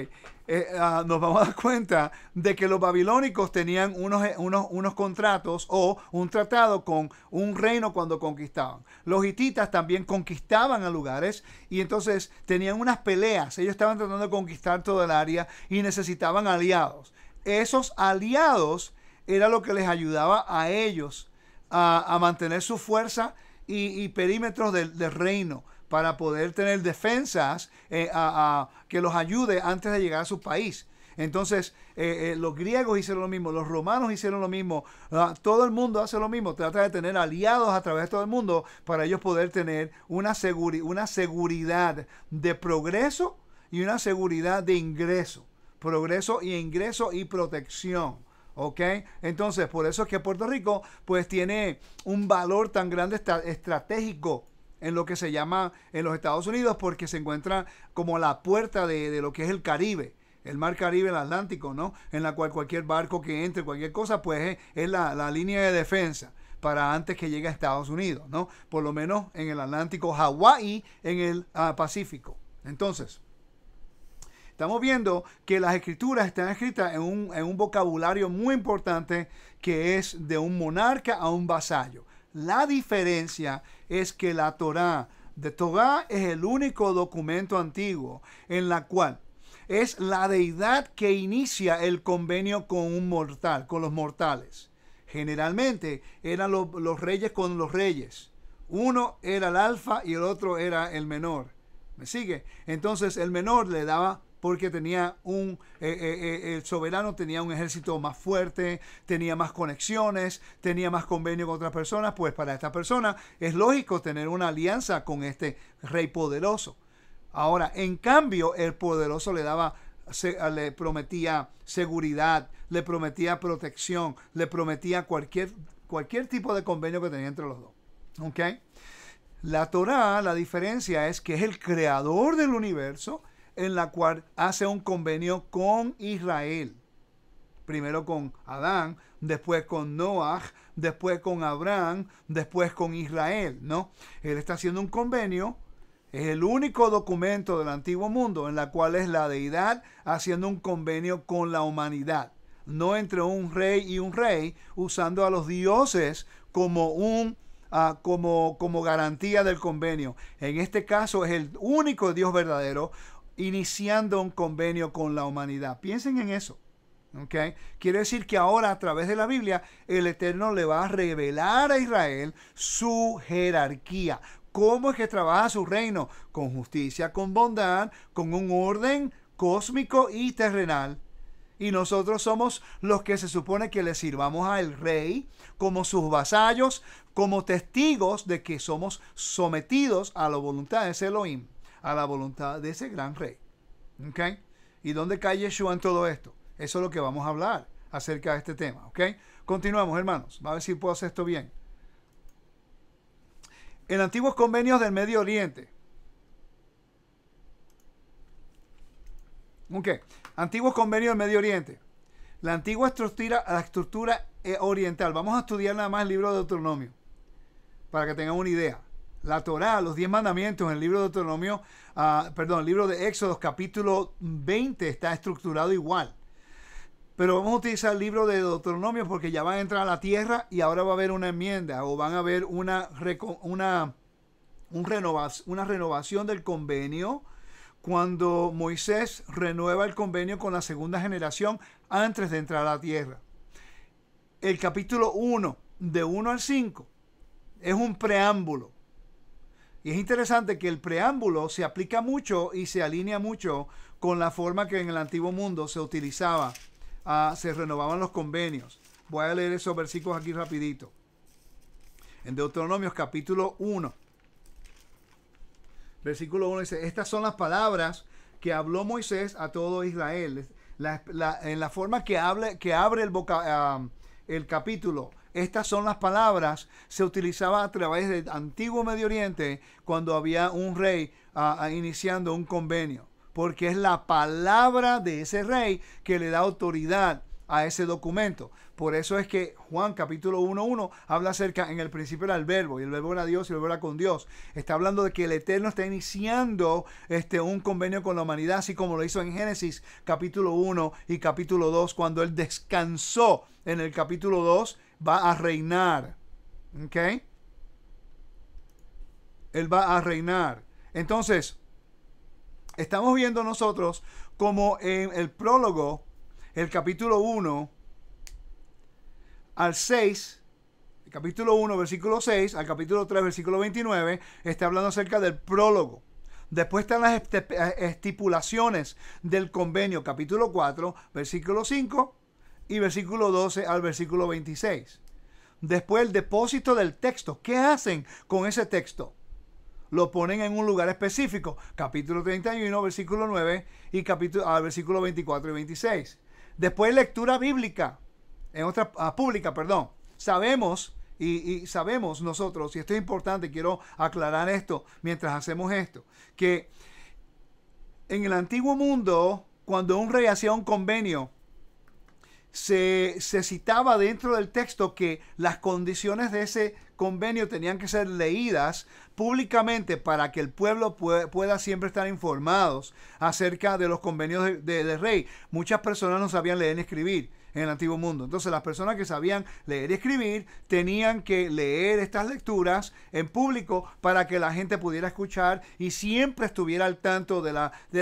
nos vamos a dar cuenta de que los babilónicos tenían unos contratos o un tratado con un reino cuando conquistaban. Los hititas también conquistaban a lugares y entonces tenían unas peleas. Ellos estaban tratando de conquistar todo el área y necesitaban aliados. Esos aliados era lo que les ayudaba a ellos a mantener su fuerza y perímetros del reino, para poder tener defensas que los ayude antes de llegar a su país. Entonces, los griegos hicieron lo mismo, los romanos hicieron lo mismo, todo el mundo hace lo mismo, trata de tener aliados a través de todo el mundo para ellos poder tener una seguridad de progreso y una seguridad de ingreso. Progreso y ingreso y protección. ¿Ok? Entonces, por eso es que Puerto Rico pues tiene un valor tan grande estratégico en lo que se llama en los Estados Unidos, porque se encuentra como la puerta de lo que es el Caribe, el mar Caribe, el Atlántico, ¿no? En la cual cualquier barco que entre, cualquier cosa, pues es la línea de defensa para antes que llegue a Estados Unidos, ¿no? Por lo menos en el Atlántico, Hawái, en el Pacífico. Entonces, estamos viendo que las escrituras están escritas en un vocabulario muy importante, que es de un monarca a un vasallo. La diferencia es que la Torah es el único documento antiguo en la cual es la deidad que inicia el convenio con un mortal, con los mortales. Generalmente eran los reyes con los reyes. Uno era el alfa y el otro era el menor. ¿Me sigue? Entonces el menor le daba, porque tenía el soberano tenía un ejército más fuerte, tenía más conexiones, tenía más convenio con otras personas, pues para esta persona es lógico tener una alianza con este rey poderoso. Ahora, en cambio, el poderoso le prometía seguridad, le prometía protección, le prometía cualquier tipo de convenio que tenía entre los dos. ¿Ok? La Torah, la diferencia es que es el creador del universo, en la cual hace un convenio con Israel. Primero con Adán, después con Noah, después con Abraham, después con Israel, ¿no? Él está haciendo un convenio, es el único documento del antiguo mundo en la cual es la deidad haciendo un convenio con la humanidad. No entre un rey y un rey, usando a los dioses como como garantía del convenio. En este caso es el único Dios verdadero, iniciando un convenio con la humanidad. Piensen en eso. ¿Okay? Quiere decir que ahora, a través de la Biblia, el Eterno le va a revelar a Israel su jerarquía. ¿Cómo es que trabaja su reino? Con justicia, con bondad, con un orden cósmico y terrenal. Y nosotros somos los que se supone que le sirvamos al rey como sus vasallos, como testigos de que somos sometidos a la voluntad de ese Elohim, a la voluntad de ese gran rey. ¿Ok? ¿Y dónde cae Yeshua en todo esto? Eso es lo que vamos a hablar acerca de este tema, ¿ok? Continuamos, hermanos. A ver si puedo hacer esto bien. En antiguos convenios del Medio Oriente. Ok, antiguos convenios del Medio Oriente. La antigua estructura oriental. Vamos a estudiar nada más el libro de Deuteronomio, para que tengan una idea. La Torá, los 10 mandamientos en el libro de Deuteronomio, el libro de Éxodo, capítulo 20, está estructurado igual. Pero vamos a utilizar el libro de Deuteronomio porque ya van a entrar a la tierra y ahora va a haber una enmienda o van a haber una renovación del convenio cuando Moisés renueva el convenio con la segunda generación antes de entrar a la tierra. El capítulo 1, de 1 al 5, es un preámbulo. Y es interesante que el preámbulo se aplica mucho y se alinea mucho con la forma que en el antiguo mundo se utilizaba, se renovaban los convenios. Voy a leer esos versículos aquí rapidito. En Deuteronomios capítulo 1, versículo 1 dice, estas son las palabras que habló Moisés a todo Israel. En la forma que abre el capítulo, estas son las palabras, se utilizaba a través del antiguo Medio Oriente cuando había un rey iniciando un convenio, porque es la palabra de ese rey que le da autoridad a ese documento. Por eso es que Juan capítulo 1:1 habla acerca, en el principio era el verbo, y el verbo era Dios, y el verbo era con Dios. Está hablando de que el Eterno está iniciando un convenio con la humanidad, así como lo hizo en Génesis capítulo 1 y capítulo 2, cuando Él descansó. En el capítulo 2 va a reinar. ¿Ok? Él va a reinar. Entonces, estamos viendo nosotros como en el prólogo, el capítulo 1 al 6, el capítulo 1, versículo 6, al capítulo 3, versículo 29, está hablando acerca del prólogo. Después están las estipulaciones del convenio, capítulo 4, versículo 5 y versículo 12 al versículo 26. Después el depósito del texto. ¿Qué hacen con ese texto? Lo ponen en un lugar específico, capítulo 31, versículo 9 y versículo 24 y 26. Después lectura bíblica, pública. Sabemos y sabemos nosotros, y esto es importante, quiero aclarar esto mientras hacemos esto, que en el antiguo mundo, cuando un rey hacía un convenio, se citaba dentro del texto que las condiciones de ese convenio tenían que ser leídas públicamente para que el pueblo pueda siempre estar informados acerca de los convenios del rey. Muchas personas no sabían leer ni escribir en el antiguo mundo. Entonces las personas que sabían leer y escribir tenían que leer estas lecturas en público para que la gente pudiera escuchar y siempre estuviera al tanto de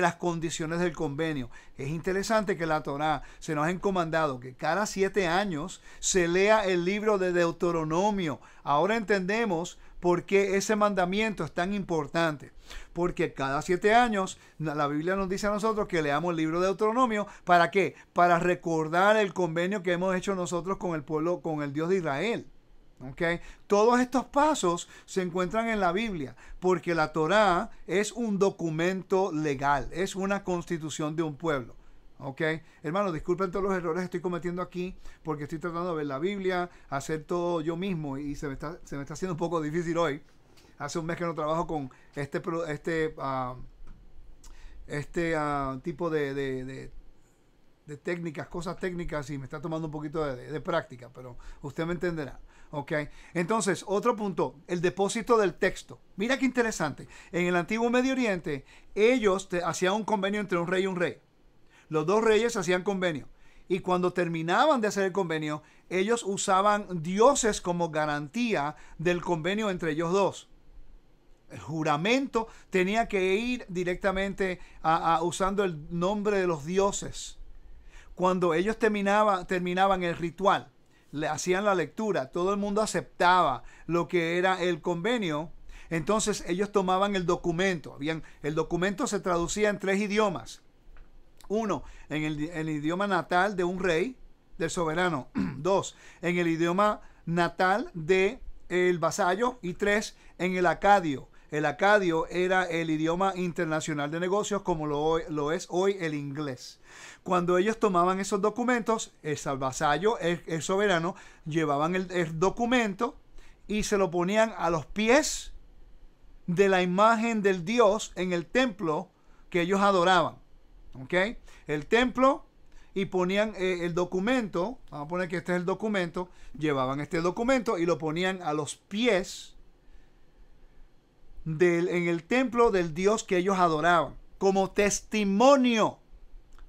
las condiciones del convenio. Es interesante que la Torá se nos ha encomendado que cada 7 años se lea el libro de Deuteronomio. Ahora entendemos por qué ese mandamiento es tan importante. Porque cada 7 años la Biblia nos dice a nosotros que leamos el libro de Deuteronomio. ¿Para qué? Para recordar el convenio que hemos hecho nosotros con el pueblo, con el Dios de Israel. ¿Okay? Todos estos pasos se encuentran en la Biblia porque la Torá es un documento legal, es una constitución de un pueblo. ¿Ok? Hermanos, disculpen todos los errores que estoy cometiendo aquí porque estoy tratando de ver la Biblia, hacer todo yo mismo y se me está haciendo un poco difícil hoy. Hace un mes que no trabajo con este tipo de técnicas, cosas técnicas, y me está tomando un poquito de práctica, pero usted me entenderá. ¿Ok? Entonces, otro punto, el depósito del texto. Mira qué interesante. En el antiguo Medio Oriente, ellos hacían un convenio entre un rey y un rey. Los dos reyes hacían convenio. Y cuando terminaban de hacer el convenio, ellos usaban dioses como garantía del convenio entre ellos dos. El juramento tenía que ir directamente usando el nombre de los dioses. Cuando ellos terminaban el ritual, le hacían la lectura, todo el mundo aceptaba lo que era el convenio. Entonces ellos tomaban el documento. El documento se traducía en 3 idiomas. 1, en el idioma natal de un rey, del soberano. 2, en el idioma natal del vasallo. Y 3, en el acadio. El acadio era el idioma internacional de negocios como lo es hoy el inglés. Cuando ellos tomaban esos documentos, el vasallo, el soberano, llevaban el documento y se lo ponían a los pies de la imagen del Dios en el templo que ellos adoraban. ¿Ok? El templo, y ponían el documento, vamos a poner que este es el documento, llevaban este documento y lo ponían a los pies en el templo del Dios que ellos adoraban, como testimonio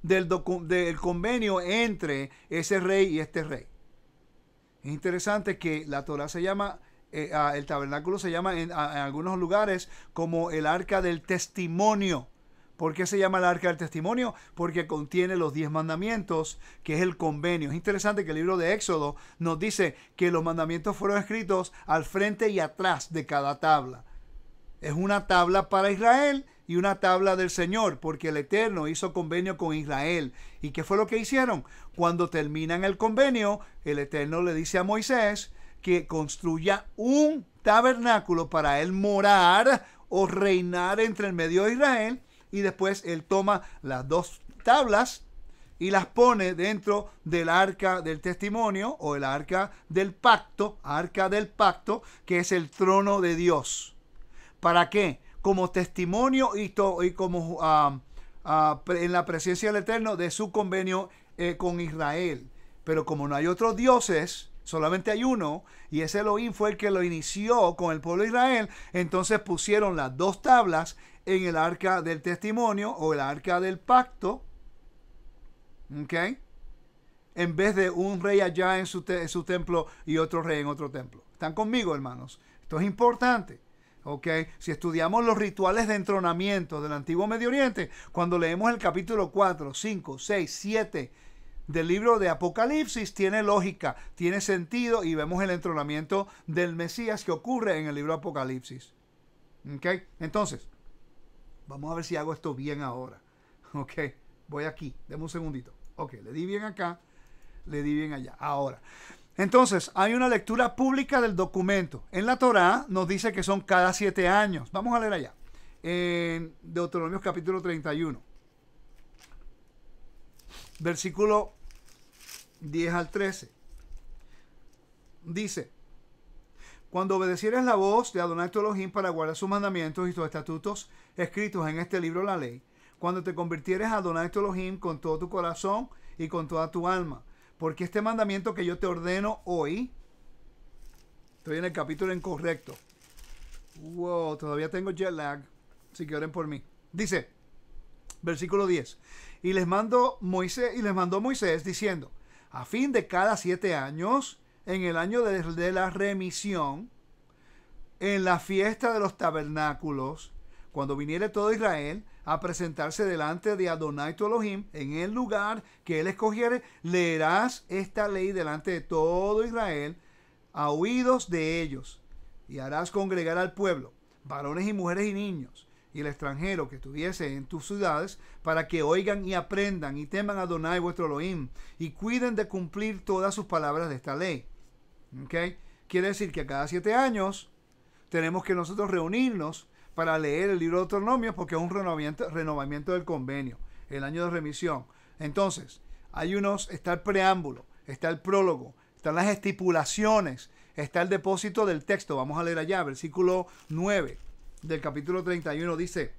del convenio entre ese rey y este rey. Es interesante que la Torá se llama, el tabernáculo se llama en algunos lugares como el arca del testimonio. ¿Por qué se llama el arca del testimonio? Porque contiene los 10 mandamientos, que es el convenio. Es interesante que el libro de Éxodo nos dice que los mandamientos fueron escritos al frente y atrás de cada tabla. Es una tabla para Israel y una tabla del Señor, porque el Eterno hizo convenio con Israel. ¿Y qué fue lo que hicieron? Cuando terminan el convenio, el Eterno le dice a Moisés que construya un tabernáculo para él morar o reinar entre el medio de Israel, y después él toma las 2 tablas y las pone dentro del arca del testimonio o el arca del pacto, que es el trono de Dios. ¿Para qué? Como testimonio y como en la presencia del Eterno de su convenio con Israel. Pero como no hay otros dioses, solamente hay uno, y ese Elohim fue el que lo inició con el pueblo de Israel, entonces pusieron las 2 tablas en el arca del testimonio o el arca del pacto, ¿ok? En vez de un rey allá en su templo y otro rey en otro templo. ¿Están conmigo, hermanos? Esto es importante. Okay. Si estudiamos los rituales de entronamiento del antiguo Medio Oriente, cuando leemos el capítulo 4, 5, 6, 7 del libro de Apocalipsis, tiene lógica, tiene sentido, y vemos el entronamiento del Mesías que ocurre en el libro de Apocalipsis. Okay. Entonces, vamos a ver si hago esto bien ahora. Okay. Voy aquí, deme un segundito. Ok, le di bien acá, le di bien allá. Ahora, entonces, hay una lectura pública del documento. En la Torá nos dice que son cada 7 años. Vamos a leer allá. En Deuteronomio capítulo 31. Versículo 10 al 13. Dice: cuando obedecieres la voz de Adonai tu Elohim para guardar sus mandamientos y sus estatutos escritos en este libro, la ley, cuando te convirtieres a Adonai tu Elohim con todo tu corazón y con toda tu alma, porque este mandamiento que yo te ordeno hoy, estoy en el capítulo incorrecto. Wow, todavía tengo jet lag, así que oren por mí. Dice, versículo 10, y les mandó Moisés diciendo, a fin de cada 7 años, en el año de la remisión, en la fiesta de los tabernáculos, cuando viniere todo Israel a presentarse delante de Adonai tu Elohim, en el lugar que él escogiere, leerás esta ley delante de todo Israel, a oídos de ellos, y harás congregar al pueblo, varones y mujeres y niños, y el extranjero que estuviese en tus ciudades, para que oigan y aprendan y teman a Adonai vuestro Elohim, y cuiden de cumplir todas sus palabras de esta ley. ¿Okay? Quiere decir que cada 7 años tenemos que nosotros reunirnos para leer el libro de Deuteronomio, porque es un renovamiento del convenio, el año de remisión. Entonces, está el preámbulo, está el prólogo, están las estipulaciones, está el depósito del texto. Vamos a leer allá, versículo 9 del capítulo 31 dice,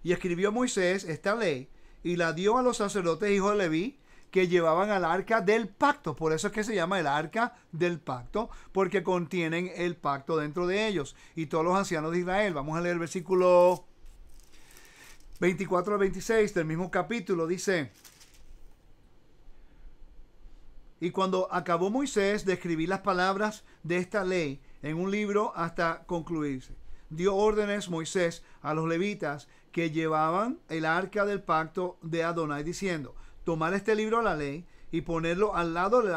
y escribió Moisés esta ley y la dio a los sacerdotes hijos de Leví, que llevaban al arca del pacto. Por eso es que se llama el arca del pacto, porque contienen el pacto dentro de ellos. Y todos los ancianos de Israel. Vamos a leer el versículo 24 al 26 del mismo capítulo. Dice, y cuando acabó Moisés de escribir las palabras de esta ley en un libro hasta concluirse, dio órdenes Moisés a los levitas que llevaban el arca del pacto de Adonai, diciendo, tomar este libro de la ley y ponerlo al lado del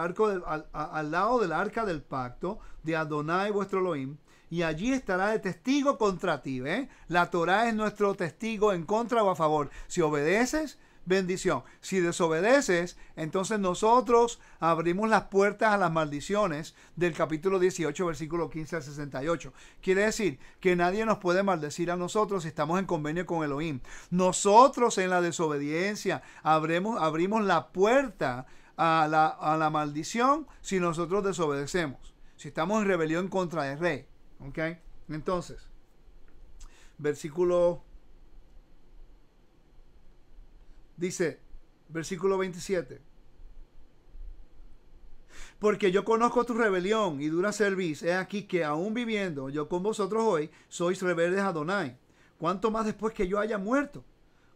arca del pacto de Adonai vuestro Elohim, y allí estará de testigo contra ti. La Torá es nuestro testigo en contra o a favor. Si obedeces, bendición. Si desobedeces, entonces nosotros abrimos las puertas a las maldiciones del capítulo 18, versículo 15 al 68. Quiere decir que nadie nos puede maldecir a nosotros si estamos en convenio con Elohim. Nosotros en la desobediencia abrimos la puerta a la maldición si nosotros desobedecemos. Si estamos en rebelión contra el rey. ¿Ok? Entonces, dice, versículo 27. Porque yo conozco tu rebelión y dura cerviz. He aquí que aún viviendo yo con vosotros hoy, sois rebeldes a Adonai. ¿Cuánto más después que yo haya muerto?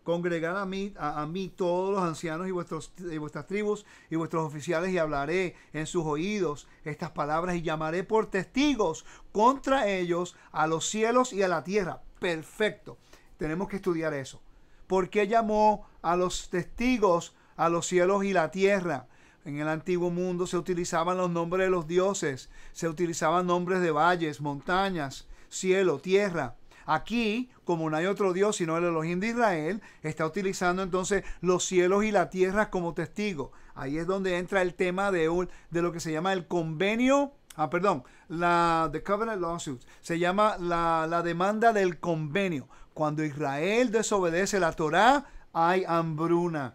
Congregad a mí todos los ancianos y vuestras tribus y vuestros oficiales, y hablaré en sus oídos estas palabras y llamaré por testigos contra ellos a los cielos y a la tierra. Perfecto. Tenemos que estudiar eso. ¿Por qué llamó a los testigos a los cielos y la tierra? En el antiguo mundo se utilizaban los nombres de los dioses, se utilizaban nombres de valles, montañas, cielo, tierra. Aquí, como no hay otro Dios sino el Elohim de Israel, está utilizando entonces los cielos y la tierra como testigo. Ahí es donde entra el tema de lo que se llama el convenio, the covenant lawsuit. Se llama la demanda del convenio. Cuando Israel desobedece la Torá, hay hambruna.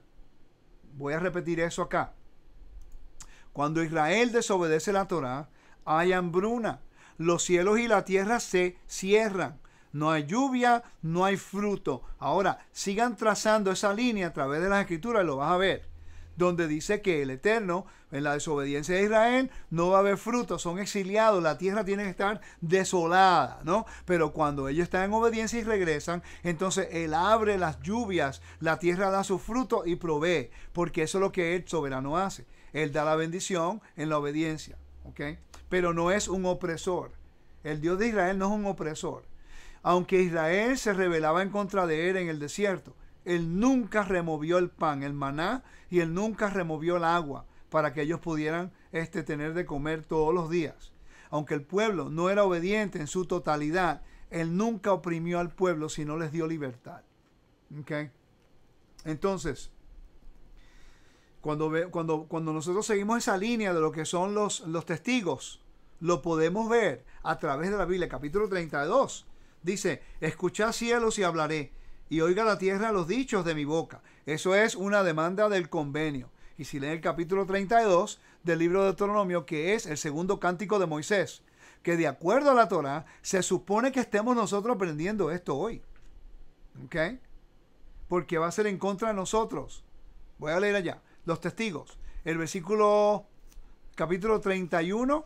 Voy a repetir eso acá. Cuando Israel desobedece la Torá, hay hambruna. Los cielos y la tierra se cierran. No hay lluvia, no hay fruto. Ahora, sigan trazando esa línea a través de las Escrituras y lo vas a ver. Donde dice que el Eterno, en la desobediencia de Israel, no va a haber fruto, son exiliados, la tierra tiene que estar desolada, ¿no? Pero cuando ellos están en obediencia y regresan, entonces Él abre las lluvias, la tierra da su fruto y provee, porque eso es lo que el soberano hace. Él da la bendición en la obediencia, ¿ok? Pero no es un opresor. El Dios de Israel no es un opresor. Aunque Israel se rebelaba en contra de Él en el desierto, Él nunca removió el pan, el maná, y Él nunca removió el agua para que ellos pudieran tener de comer todos los días. Aunque el pueblo no era obediente en su totalidad, Él nunca oprimió al pueblo, sino les dio libertad. ¿Okay? Entonces, cuando nosotros seguimos esa línea de lo que son los testigos, lo podemos ver a través de la Biblia. Capítulo 32 dice: escuchad cielos y hablaré, y oiga la tierra los dichos de mi boca. Eso es una demanda del convenio. Y si leen el capítulo 32 del libro de Deuteronomio, que es el segundo cántico de Moisés, que de acuerdo a la Torá, se supone que estemos nosotros aprendiendo esto hoy. ¿Ok? Porque va a ser en contra de nosotros. Voy a leer allá. Los testigos. El capítulo 31,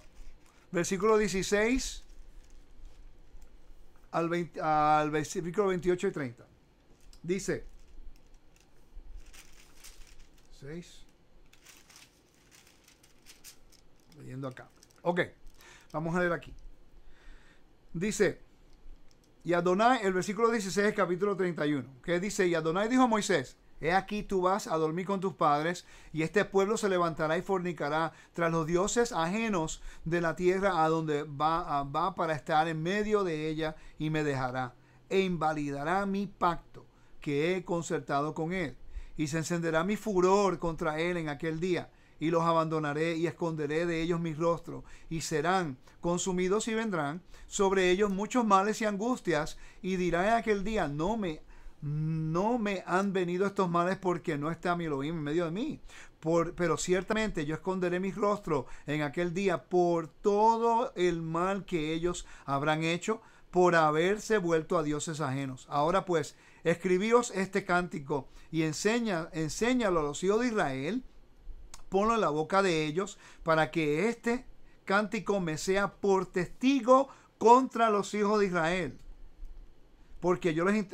versículo 16 al versículo 28 y 30. Dice 6. Leyendo acá. Ok, vamos a leer aquí. Dice, y Adonai, el versículo 16, capítulo 31, que dice: y Adonai dijo a Moisés: he aquí tú vas a dormir con tus padres, y este pueblo se levantará y fornicará tras los dioses ajenos de la tierra a donde va para estar en medio de ella, y me dejará, e invalidará mi pacto que he concertado con él, y se encenderá mi furor contra él en aquel día, y los abandonaré y esconderé de ellos mi rostro, y serán consumidos y vendrán sobre ellos muchos males y angustias, y dirá en aquel día: no me han venido estos males porque no está mi Elohim en medio de mí. Pero ciertamente yo esconderé mi rostro en aquel día por todo el mal que ellos habrán hecho por haberse vuelto a dioses ajenos. Ahora pues, escribíos este cántico y enséñalo a los hijos de Israel, ponlo en la boca de ellos, para que este cántico me sea por testigo contra los hijos de Israel. Porque yo les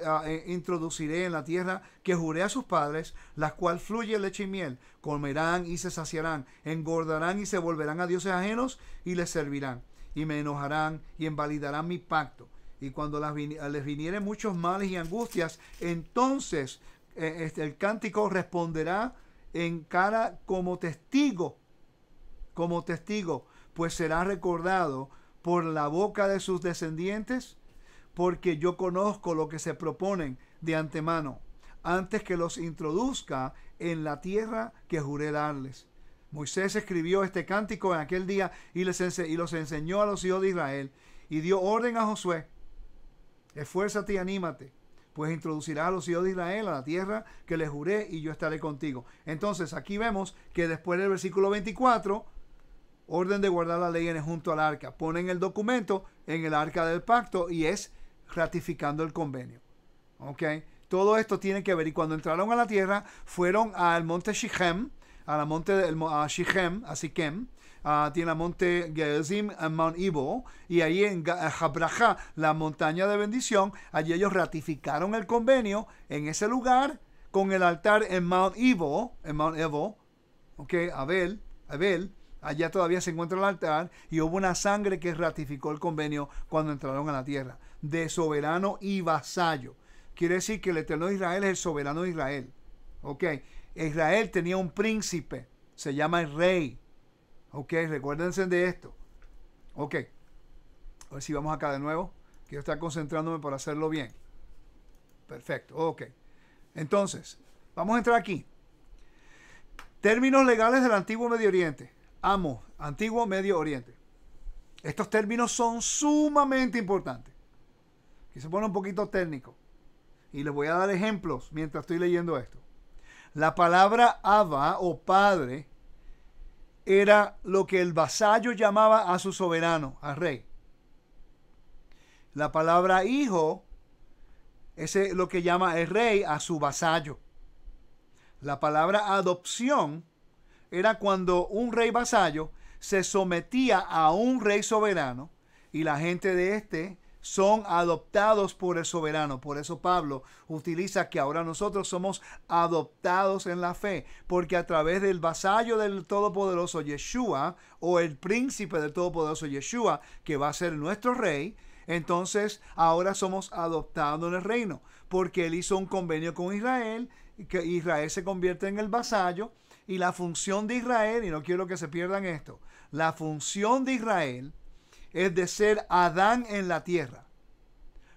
introduciré en la tierra que juré a sus padres, la cual fluye leche y miel. Comerán y se saciarán, engordarán y se volverán a dioses ajenos y les servirán. Y me enojarán y invalidarán mi pacto. Y cuando les vinieren muchos males y angustias, entonces el cántico responderá en cara como testigo, pues será recordado por la boca de sus descendientes, porque yo conozco lo que se proponen de antemano. antes que los introduzca en la tierra que juré darles. Moisés escribió este cántico en aquel día y los enseñó a los hijos de Israel y dio orden a Josué: esfuérzate y anímate, pues introducirás a los hijos de Israel a la tierra que les juré y yo estaré contigo. Entonces aquí vemos que después del versículo 24, orden de guardar la ley junto al arca. Ponen el documento en el arca del pacto y es ratificando el convenio. ¿Ok? Todo esto tiene que ver. Y cuando entraron a la tierra, fueron al monte Shichem, a Siquem, tiene el monte Gerizim, Mount Ebal, y ahí en Jabrajá, la montaña de bendición, allí ellos ratificaron el convenio en ese lugar con el altar en Mount Ebal, ¿ok? Abel, allá todavía se encuentra el altar y hubo una sangre que ratificó el convenio cuando entraron a la tierra, de soberano y vasallo. Quiere decir que el Eterno de Israel es el soberano de Israel. ¿Ok? Israel tenía un príncipe, se llama el rey. ¿Ok? Recuérdense de esto. ¿Ok? A ver si vamos acá de nuevo. Quiero estar concentrándome para hacerlo bien. Perfecto. Ok. Entonces, vamos a entrar aquí. Términos legales del Antiguo Medio Oriente. Antiguo Medio Oriente. Estos términos son sumamente importantes. Aquí se pone un poquito técnico. Y les voy a dar ejemplos mientras estoy leyendo esto. La palabra Abba o padre era lo que el vasallo llamaba a su soberano, al rey. La palabra hijo es lo que llama el rey a su vasallo. La palabra adopción era cuando un rey vasallo se sometía a un rey soberano y la gente de este son adoptados por el soberano. Por eso Pablo utiliza que ahora nosotros somos adoptados en la fe, porque a través del vasallo del Todopoderoso Yeshua, o el príncipe del Todopoderoso Yeshua, que va a ser nuestro rey, entonces ahora somos adoptados en el reino, porque él hizo un convenio con Israel, que Israel se convierte en el vasallo, y la función de Israel, y no quiero que se pierdan esto, la función de Israel es de ser Adán en la tierra.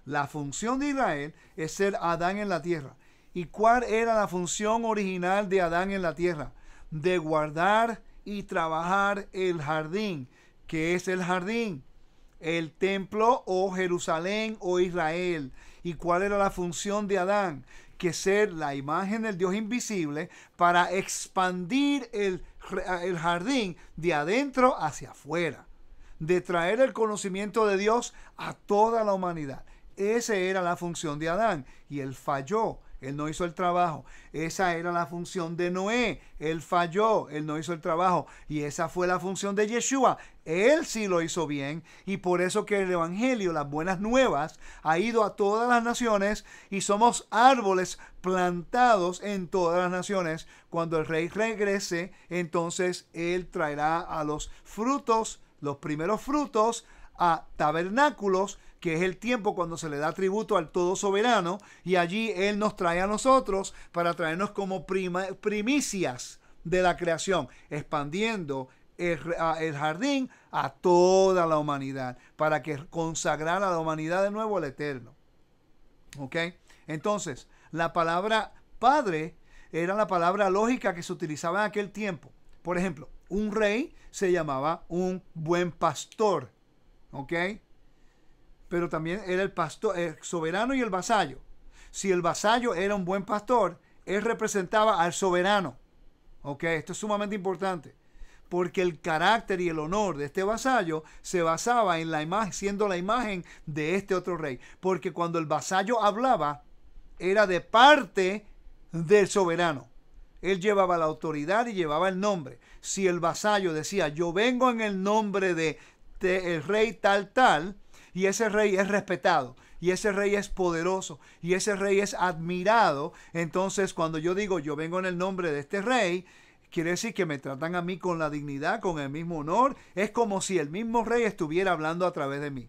La función de Israel es ser Adán en la tierra. ¿Y cuál era la función original de Adán en la tierra? De guardar y trabajar el jardín. ¿Qué es el jardín? El templo o Jerusalén o Israel. ¿Y cuál era la función de Adán? Que ser la imagen del Dios invisible para expandir el jardín de adentro hacia afuera, de traer el conocimiento de Dios a toda la humanidad. Esa era la función de Adán y él falló, él no hizo el trabajo. Esa era la función de Noé, él falló, él no hizo el trabajo. Y esa fue la función de Yeshua, él sí lo hizo bien, y por eso que el evangelio, las buenas nuevas, ha ido a todas las naciones y somos árboles plantados en todas las naciones. Cuando el rey regrese, entonces él traerá a los frutos, los primeros frutos, a tabernáculos, que es el tiempo cuando se le da tributo al todo soberano, y allí él nos trae a nosotros para traernos como primicias de la creación, expandiendo el jardín a toda la humanidad, para que consagrar a la humanidad de nuevo al Eterno. ¿Ok? Entonces, la palabra padre era la palabra lógica que se utilizaba en aquel tiempo. Por ejemplo, un rey se llamaba un buen pastor. ¿Ok? Pero también era el pastor, el soberano y el vasallo. Si el vasallo era un buen pastor, él representaba al soberano. ¿Ok? Esto es sumamente importante, porque el carácter y el honor de este vasallo se basaba en la imagen, siendo la imagen de este otro rey. Porque cuando el vasallo hablaba, era de parte del soberano. Él llevaba la autoridad y llevaba el nombre. Si el vasallo decía, yo vengo en el nombre de el rey tal, y ese rey es respetado, y ese rey es poderoso, y ese rey es admirado, entonces cuando yo digo, yo vengo en el nombre de este rey, quiere decir que me tratan a mí con la dignidad, con el mismo honor. Es como si el mismo rey estuviera hablando a través de mí.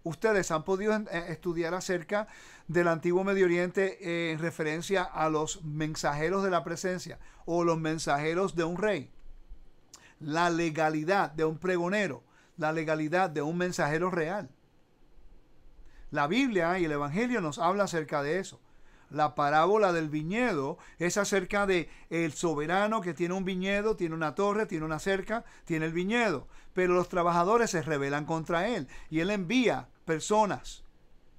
Ustedes han podido estudiar acerca del Antiguo Medio Oriente en referencia a los mensajeros de la presencia o los mensajeros de un rey. La legalidad de un pregonero, la legalidad de un mensajero real. La Biblia y el Evangelio nos habla acerca de eso. La parábola del viñedo es acerca de el soberano que tiene un viñedo, tiene una torre, tiene una cerca, tiene el viñedo. Pero los trabajadores se rebelan contra él y él envía personas,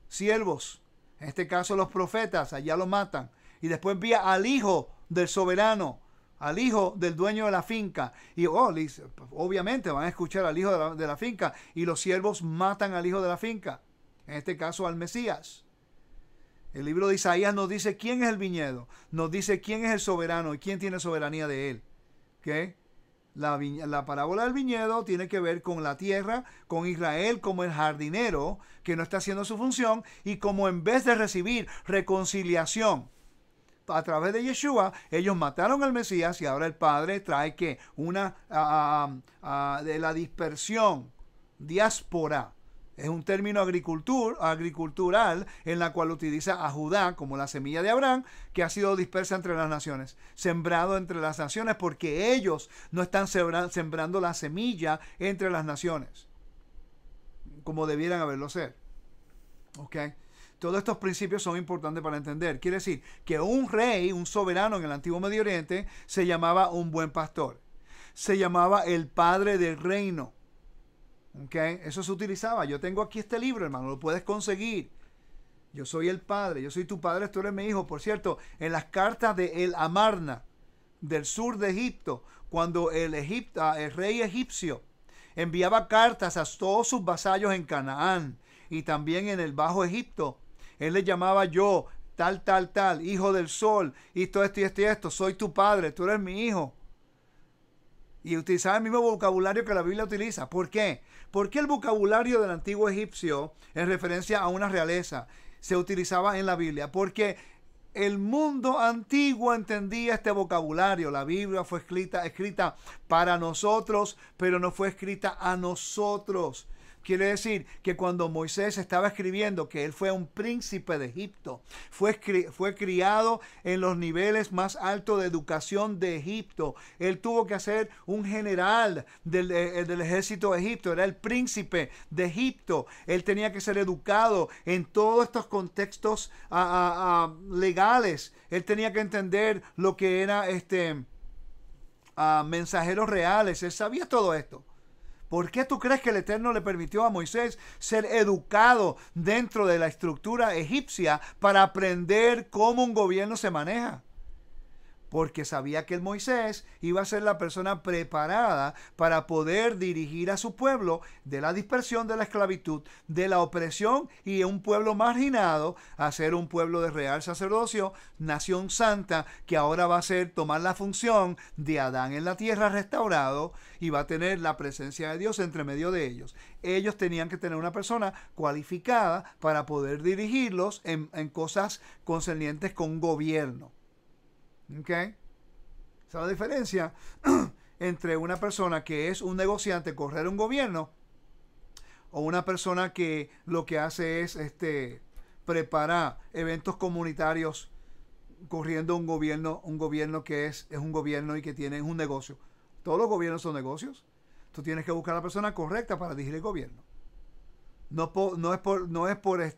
siervos, en este caso los profetas, allá lo matan. Y después envía al hijo del soberano, al hijo del dueño de la finca. Y obviamente van a escuchar al hijo de la finca y los siervos matan al hijo de la finca. En este caso al Mesías. El libro de Isaías nos dice quién es el viñedo, nos dice quién es el soberano y quién tiene soberanía de él. ¿Okay? La parábola del viñedo tiene que ver con la tierra, con Israel como el jardinero que no está haciendo su función y como en vez de recibir reconciliación a través de Yeshua, ellos mataron al Mesías y ahora el Padre trae que de la dispersión, diáspora. Es un término agricultural en la cual utiliza a Judá como la semilla de Abraham que ha sido dispersa entre las naciones, sembrado entre las naciones porque ellos no están sembrando la semilla entre las naciones como debieran haberlo ser. ¿Ok? Todos estos principios son importantes para entender. Quiere decir que un rey, un soberano en el antiguo Medio Oriente se llamaba un buen pastor. Se llamaba el padre del reino. Okay. Eso se utilizaba. Yo tengo aquí este libro, hermano, lo puedes conseguir. Yo soy el padre, yo soy tu padre, tú eres mi hijo. Por cierto, en las cartas de El Amarna, del sur de Egipto, cuando el rey egipcio enviaba cartas a todos sus vasallos en Canaán y también en el Bajo Egipto, él le llamaba yo, tal, hijo del sol, y todo esto y esto y esto, soy tu padre, tú eres mi hijo. Y utilizaba el mismo vocabulario que la Biblia utiliza. ¿Por qué? Porque el vocabulario del antiguo egipcio, en referencia a una realeza, se utilizaba en la Biblia. Porque el mundo antiguo entendía este vocabulario. La Biblia fue escrita para nosotros, pero no fue escrita a nosotros. Quiere decir que cuando Moisés estaba escribiendo que él fue un príncipe de Egipto, fue criado en los niveles más altos de educación de Egipto. Él tuvo que ser un general del ejército de Egipto, era el príncipe de Egipto. Él tenía que ser educado en todos estos contextos legales. Él tenía que entender lo que era mensajeros reales. Él sabía todo esto. ¿Por qué tú crees que el Eterno le permitió a Moisés ser educado dentro de la estructura egipcia para aprender cómo un gobierno se maneja? Porque sabía que el Moisés iba a ser la persona preparada para poder dirigir a su pueblo de la dispersión de la esclavitud, de la opresión y un pueblo marginado a ser un pueblo de real sacerdocio, nación santa, que ahora va a tomar la función de Adán en la tierra restaurado y va a tener la presencia de Dios entre medio de ellos. Ellos tenían que tener una persona cualificada para poder dirigirlos en cosas concernientes con gobierno. ¿Ok? Esa es la diferencia entre una persona que es un negociante, correr un gobierno, o una persona que lo que hace es preparar eventos comunitarios corriendo un gobierno que es un gobierno y que tiene un negocio. Todos los gobiernos son negocios. Tú tienes que buscar a la persona correcta para dirigir el gobierno. No es por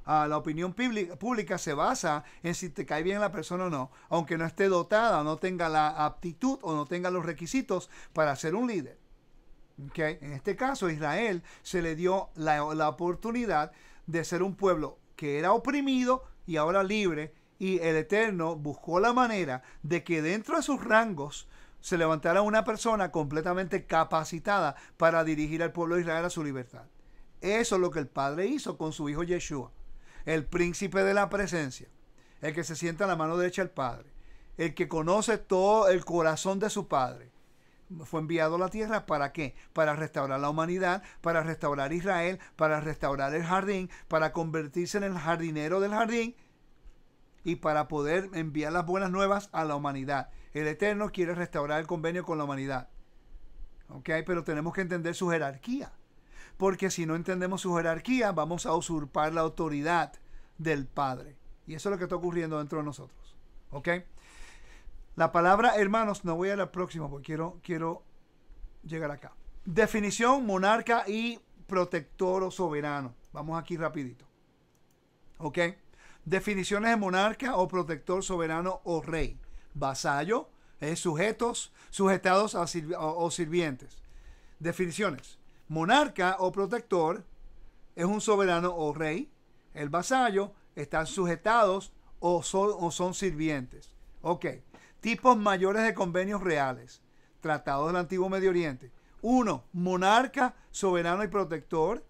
la opinión pública se basa en si te cae bien la persona o no, aunque no esté dotada, no tenga la aptitud o no tenga los requisitos para ser un líder. ¿Okay? En este caso, Israel se le dio la oportunidad de ser un pueblo que era oprimido y ahora libre, y el Eterno buscó la manera de que dentro de sus rangos se levantara una persona completamente capacitada para dirigir al pueblo de Israel a su libertad. Eso es lo que el Padre hizo con su hijo Yeshua, el príncipe de la presencia, el que se sienta a la mano derecha del Padre, el que conoce todo el corazón de su Padre. Fue enviado a la tierra, ¿para qué? Para restaurar la humanidad, para restaurar Israel, para restaurar el jardín, para convertirse en el jardinero del jardín y para poder enviar las buenas nuevas a la humanidad. El Eterno quiere restaurar el convenio con la humanidad. ¿Ok? Pero tenemos que entender su jerarquía. Porque si no entendemos su jerarquía, vamos a usurpar la autoridad del Padre. Y eso es lo que está ocurriendo dentro de nosotros. ¿Ok? La palabra, hermanos, no voy a la próxima porque quiero llegar acá. Definición, monarca y protector o soberano. Vamos aquí rapidito. ¿Ok? Definiciones de monarca o protector, soberano o rey. Vasallo, sujetos, sujetados o sirvientes. Definiciones. Monarca o protector es un soberano o rey. El vasallo están sujetados o son sirvientes. Ok. Tipos mayores de convenios reales. Tratados del Antiguo Medio Oriente. 1. Monarca, soberano y protector.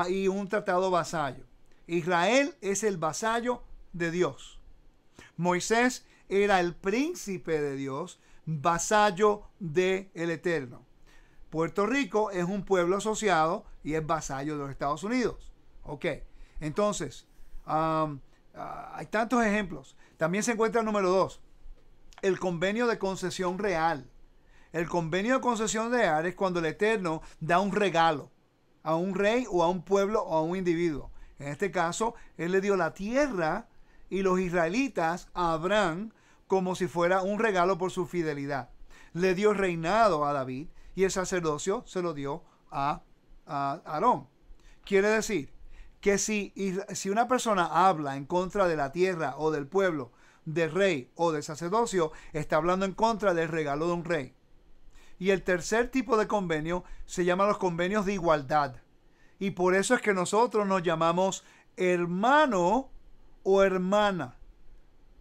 Y un tratado vasallo. Israel es el vasallo de Dios. Moisés era el príncipe de Dios, vasallo del Eterno. Puerto Rico es un pueblo asociado y es vasallo de los Estados Unidos. Ok, entonces, hay tantos ejemplos. También se encuentra el número 2, el convenio de concesión real. El convenio de concesión real es cuando el Eterno da un regalo a un rey o a un pueblo o a un individuo. En este caso, él le dio la tierra y los israelitas a Abraham como si fuera un regalo por su fidelidad. Le dio reinado a David y el sacerdocio se lo dio a Aarón. Quiere decir que si una persona habla en contra de la tierra o del pueblo, del rey o del sacerdocio, está hablando en contra del regalo de un rey. Y el tercer tipo de convenio se llama los convenios de igualdad. Y por eso es que nosotros nos llamamos hermano o hermana.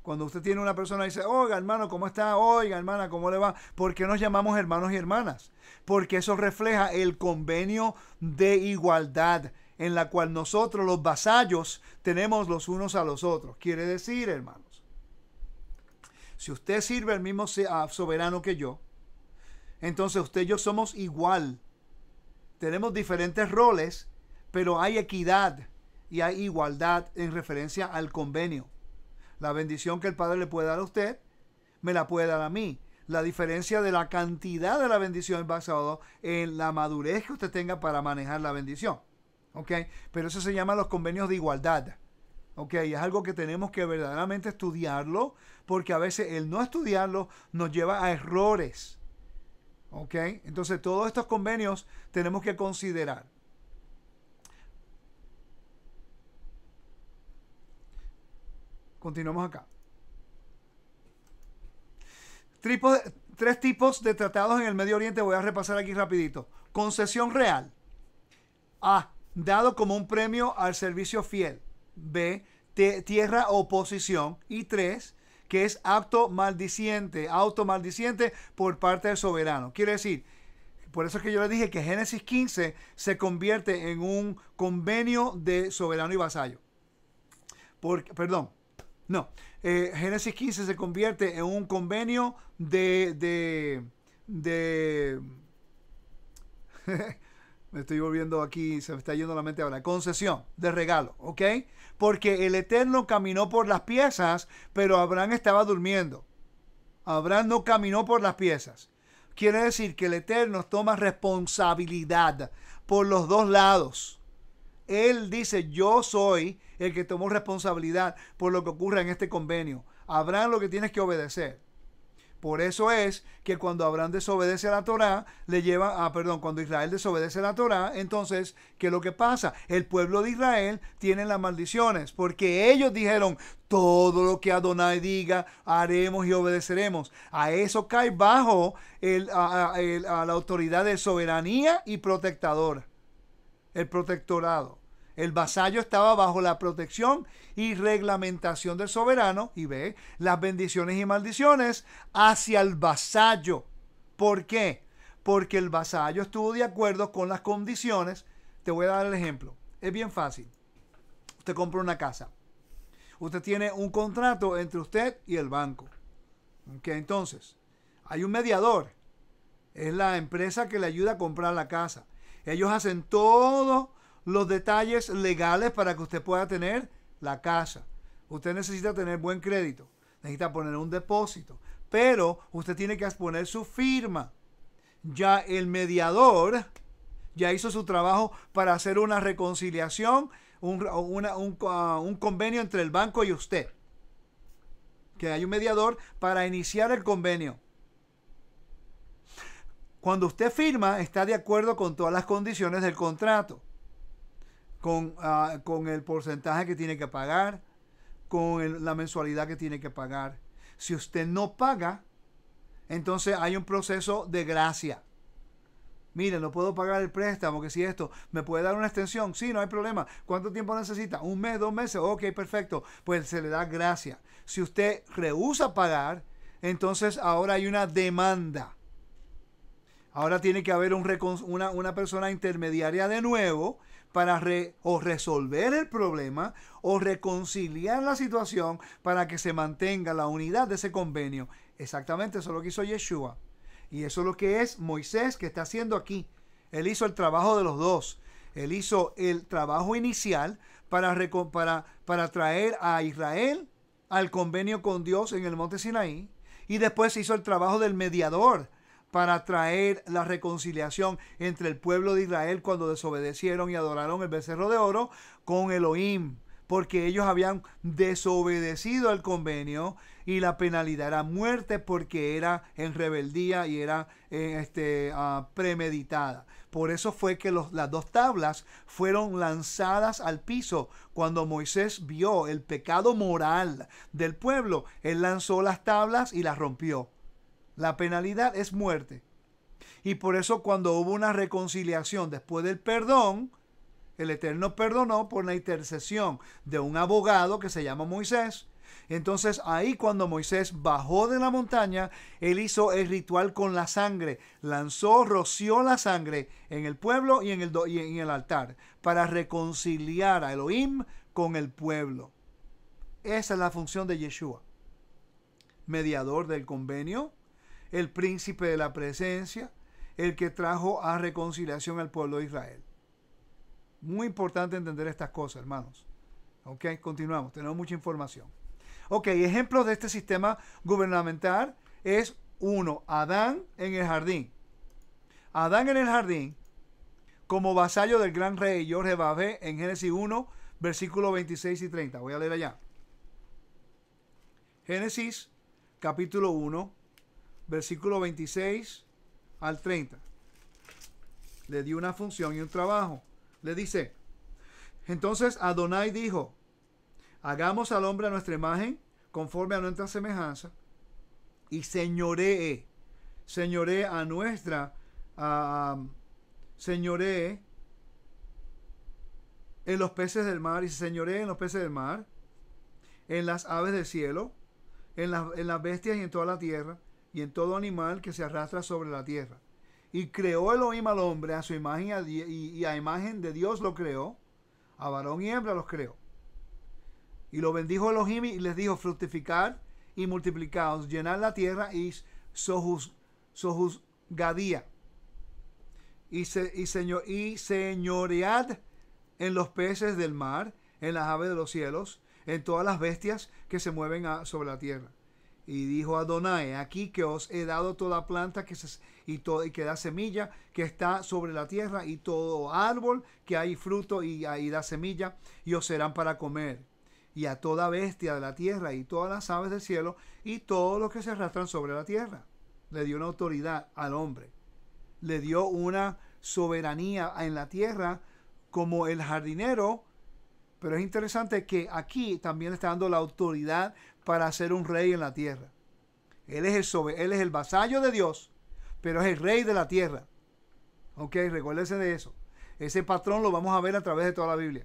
Cuando usted tiene una persona y dice, oiga hermano, ¿cómo está? Oiga hermana, ¿cómo le va? ¿Por qué nos llamamos hermanos y hermanas? Porque eso refleja el convenio de igualdad en la cual nosotros los vasallos tenemos los unos a los otros. Quiere decir, hermanos, si usted sirve al mismo soberano que yo, entonces usted y yo somos igual. Tenemos diferentes roles, pero hay equidad y hay igualdad en referencia al convenio. La bendición que el Padre le puede dar a usted, me la puede dar a mí. La diferencia de la cantidad de la bendición es basado en la madurez que usted tenga para manejar la bendición. ¿Ok? Pero eso se llama los convenios de igualdad. ¿Ok? Y es algo que tenemos que verdaderamente estudiarlo, porque a veces el no estudiarlo nos lleva a errores. ¿Ok? Entonces todos estos convenios tenemos que considerar. Continuamos acá. Tres tipos de tratados en el Medio Oriente. Voy a repasar aquí rapidito. Concesión real. A. Dado como un premio al servicio fiel. B. Tierra o posesión. Y 3. Que es automaldiciente por parte del soberano. Quiere decir, por eso es que yo le dije que Génesis 15 se convierte en un convenio de soberano y vasallo. Génesis 15 se convierte en un convenio de me estoy volviendo aquí, se me está yendo la mente ahora, concesión, de regalo, ¿ok? Porque el Eterno caminó por las piezas, pero Abraham estaba durmiendo. Abraham no caminó por las piezas. Quiere decir que el Eterno toma responsabilidad por los dos lados. Él dice, yo soy el que tomó responsabilidad por lo que ocurre en este convenio. Abraham lo que tiene es que obedecer. Por eso es que cuando Abraham desobedece a la Torá, cuando Israel desobedece a la Torá, entonces, ¿qué es lo que pasa? El pueblo de Israel tiene las maldiciones, porque ellos dijeron, todo lo que Adonai diga, haremos y obedeceremos. A eso cae bajo a la autoridad de soberanía y protector, el protectorado. El vasallo estaba bajo la protección y reglamentación del soberano y ve las bendiciones y maldiciones hacia el vasallo. ¿Por qué? Porque el vasallo estuvo de acuerdo con las condiciones. Te voy a dar el ejemplo. Es bien fácil. Usted compra una casa. Usted tiene un contrato entre usted y el banco. ¿Ok? Entonces, hay un mediador. Es la empresa que le ayuda a comprar la casa. Ellos hacen todo los detalles legales para que usted pueda tener la casa. Usted necesita tener buen crédito, necesita poner un depósito, pero usted tiene que poner su firma. Ya el mediador ya hizo su trabajo para hacer una reconciliación, un convenio entre el banco y usted. Que hay un mediador para iniciar el convenio. Cuando usted firma, está de acuerdo con todas las condiciones del contrato. Con el porcentaje que tiene que pagar, con la mensualidad que tiene que pagar. Si usted no paga, entonces hay un proceso de gracia. Mire, no puedo pagar el préstamo, que si esto, ¿me puede dar una extensión? Sí, no hay problema. ¿Cuánto tiempo necesita? ¿Un mes, 2 meses? Ok, perfecto. Pues se le da gracia. Si usted rehúsa pagar, entonces ahora hay una demanda. Ahora tiene que haber una persona intermediaria de nuevo para o resolver el problema o reconciliar la situación para que se mantenga la unidad de ese convenio. Exactamente eso es lo que hizo Yeshua. Y eso es lo que es Moisés que está haciendo aquí. Él hizo el trabajo de los dos. Él hizo el trabajo inicial para traer a Israel al convenio con Dios en el monte Sinaí. Y después hizo el trabajo del mediador para traer la reconciliación entre el pueblo de Israel cuando desobedecieron y adoraron el becerro de oro con Elohim, porque ellos habían desobedecido el convenio y la penalidad era muerte porque era en rebeldía y era premeditada. Por eso fue que las 2 tablas fueron lanzadas al piso. Cuando Moisés vio el pecado moral del pueblo, él lanzó las tablas y las rompió. La penalidad es muerte. Y por eso cuando hubo una reconciliación después del perdón, el Eterno perdonó por la intercesión de un abogado que se llama Moisés. Entonces ahí cuando Moisés bajó de la montaña, él hizo el ritual con la sangre. Roció la sangre en el pueblo y en el altar para reconciliar a Elohim con el pueblo. Esa es la función de Yeshua. Mediador del convenio, el príncipe de la presencia, el que trajo a reconciliación al pueblo de Israel. Muy importante entender estas cosas, hermanos. Ok, continuamos, tenemos mucha información. Ok, ejemplos de este sistema gubernamental es 1, Adán en el jardín. Adán en el jardín, como vasallo del gran rey Jorge en Génesis 1, versículos 26 y 30. Voy a leer allá. Génesis, capítulo 1, versículo 26 al 30. Le dio una función y un trabajo. Le dice, entonces Adonai dijo, hagamos al hombre a nuestra imagen, conforme a nuestra semejanza, y señoree a nuestra, señoree en los peces del mar, y señoree en los peces del mar, en las aves del cielo, en las bestias y en toda la tierra, y en todo animal que se arrastra sobre la tierra. Y creó Elohim al hombre a su imagen y a imagen de Dios lo creó, a varón y hembra los creó. Y lo bendijo Elohim y les dijo, fructificad y multiplicaos, llenad la tierra y sojuzgadía. Y señoread en los peces del mar, en las aves de los cielos, en todas las bestias que se mueven sobre la tierra. Y dijo Adonai, aquí que os he dado toda planta y que da semilla, que está sobre la tierra, y todo árbol que hay fruto y da semilla, y os serán para comer. Y a toda bestia de la tierra, y todas las aves del cielo, y todos los que se arrastran sobre la tierra. Le dio una autoridad al hombre. Le dio una soberanía en la tierra como el jardinero. Pero es interesante que aquí también le está dando la autoridad para ser un rey en la tierra. Él es el vasallo de Dios, pero es el rey de la tierra. Ok, recuérdense de eso. Ese patrón lo vamos a ver a través de toda la Biblia.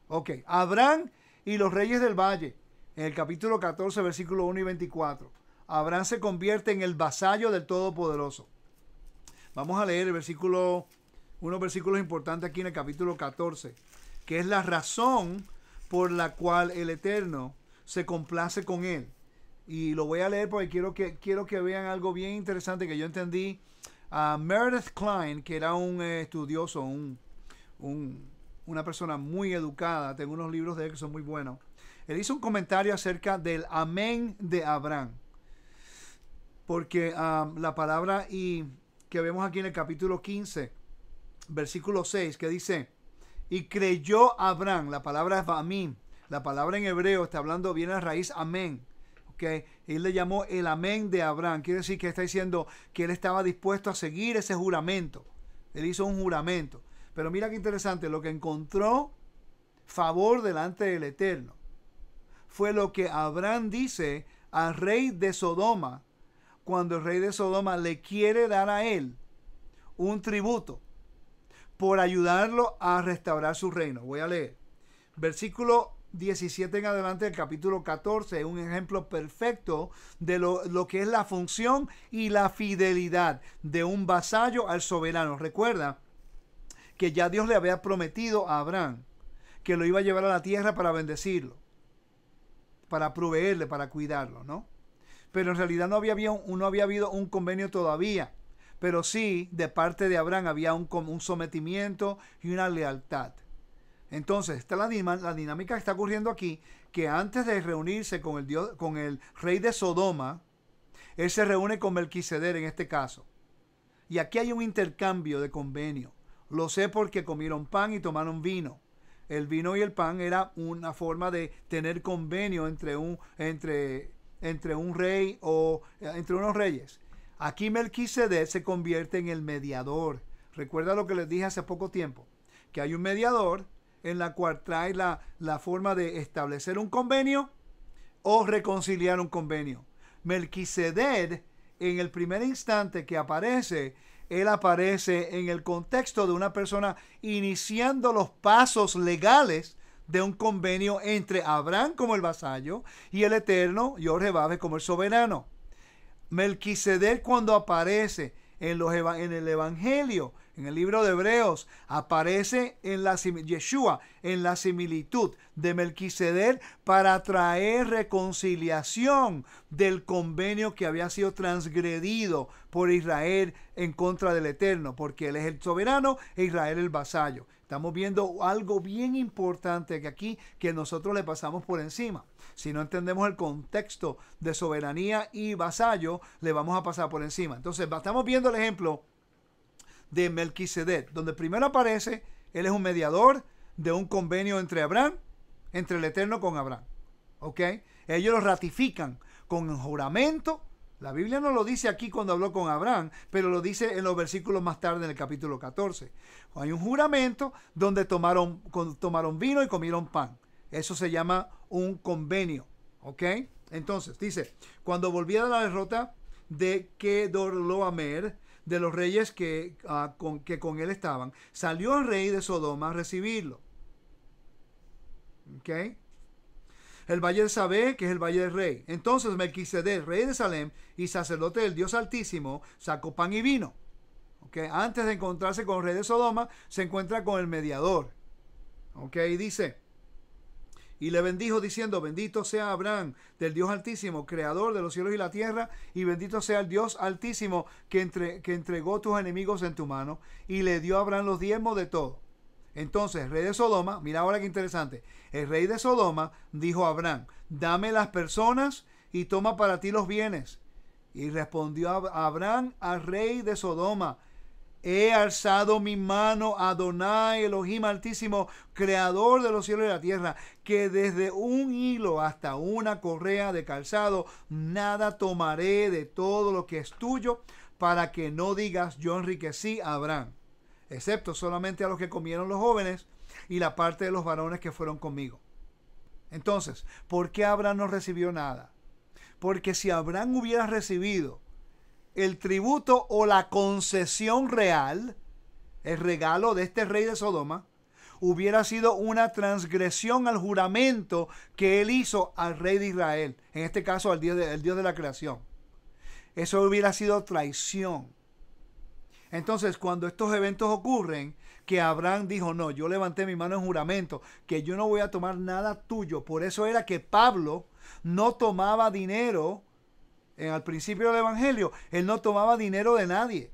Ok, Abraham y los reyes del valle. En el capítulo 14, versículo 1 y 24. Abraham se convierte en el vasallo del Todopoderoso. Vamos a leer unos versículos importantes aquí en el capítulo 14, que es la razón por la cual el Eterno se complace con él. Y lo voy a leer porque quiero que vean algo bien interesante que yo entendí. Meredith Kline, que era un estudioso, una persona muy educada, tengo unos libros de él que son muy buenos. Él hizo un comentario acerca del amén de Abraham. Porque la palabra que vemos aquí en el capítulo 15, versículo 6, que dice, y creyó Abraham, la palabra es amén. La palabra en hebreo está hablando, viene a raíz amén. Okay. Él le llamó el amén de Abraham. Quiere decir que está diciendo que él estaba dispuesto a seguir ese juramento. Él hizo un juramento. Pero mira qué interesante, lo que encontró favor delante del Eterno. fue lo que Abraham dice al rey de Sodoma, cuando el rey de Sodoma le quiere dar a él un tributo por ayudarlo a restaurar su reino. Voy a leer. Versículo 17 en adelante del capítulo 14 es un ejemplo perfecto de lo que es la función y la fidelidad de un vasallo al soberano. Recuerda que ya Dios le había prometido a Abraham que lo iba a llevar a la tierra para bendecirlo, para proveerle, para cuidarlo, ¿no? Pero en realidad no había habido un convenio todavía, pero sí de parte de Abraham había un sometimiento y una lealtad. Entonces, está la dinámica que está ocurriendo aquí, que antes de reunirse con el rey de Sodoma, él se reúne con Melquisedec en este caso. Y aquí hay un intercambio de convenio. Lo sé porque comieron pan y tomaron vino. El vino y el pan era una forma de tener convenio entre un rey o entre unos reyes. Aquí Melquisedec se convierte en el mediador. Recuerda lo que les dije hace poco tiempo, que hay un mediador en la cual trae la forma de establecer un convenio o reconciliar un convenio. Melquisedec, en el primer instante que aparece, él aparece en el contexto de una persona iniciando los pasos legales de un convenio entre Abraham como el vasallo y el eterno Yod-Heh-Vav como el soberano. Melquisedec, cuando aparece en el Evangelio, en el libro de Hebreos, aparece Yeshua en la similitud de Melquisedec para traer reconciliación del convenio que había sido transgredido por Israel en contra del Eterno, porque Él es el soberano e Israel el vasallo. Estamos viendo algo bien importante que nosotros le pasamos por encima. Si no entendemos el contexto de soberanía y vasallo, le vamos a pasar por encima. Entonces, estamos viendo el ejemplo de Melquisedec, donde primero aparece, él es un mediador de un convenio entre el Eterno con Abraham. ¿Ok? Ellos lo ratifican con un juramento. La Biblia no lo dice aquí cuando habló con Abraham, pero lo dice en los versículos más tarde en el capítulo 14. Hay un juramento donde tomaron vino y comieron pan. Eso se llama un convenio. ¿Ok? Entonces, dice, cuando volvía de la derrota de Kedorlaomer, de los reyes que con él estaban, salió el rey de Sodoma a recibirlo. ¿Ok? El valle de Sabé, que es el valle del rey. Entonces Melquisedec, rey de Salem y sacerdote del Dios Altísimo, sacó pan y vino. ¿Ok? Antes de encontrarse con el rey de Sodoma, se encuentra con el mediador. ¿Ok? Y dice, y le bendijo diciendo, bendito sea Abraham del Dios Altísimo, creador de los cielos y la tierra, y bendito sea el Dios Altísimo que entregó tus enemigos en tu mano, y le dio a Abraham los diezmos de todo. Entonces el rey de Sodoma, mira ahora qué interesante, el rey de Sodoma dijo a Abraham, dame las personas y toma para ti los bienes. Y respondió Abraham al rey de Sodoma, he alzado mi mano a Adonai Elohim Altísimo, creador de los cielos y la tierra, que desde un hilo hasta una correa de calzado, nada tomaré de todo lo que es tuyo, para que no digas yo enriquecí a Abraham, excepto solamente a los que comieron los jóvenes y la parte de los varones que fueron conmigo. Entonces, ¿por qué Abraham no recibió nada? Porque si Abraham hubiera recibido el tributo o la concesión real, el regalo de este rey de Sodoma, hubiera sido una transgresión al juramento que él hizo al rey de Israel, en este caso al Dios de la creación. Eso hubiera sido traición. Entonces, cuando estos eventos ocurren, que Abraham dijo, no, yo levanté mi mano en juramento, que yo no voy a tomar nada tuyo. Por eso era que Pablo no tomaba dinero. Al principio del Evangelio, él no tomaba dinero de nadie.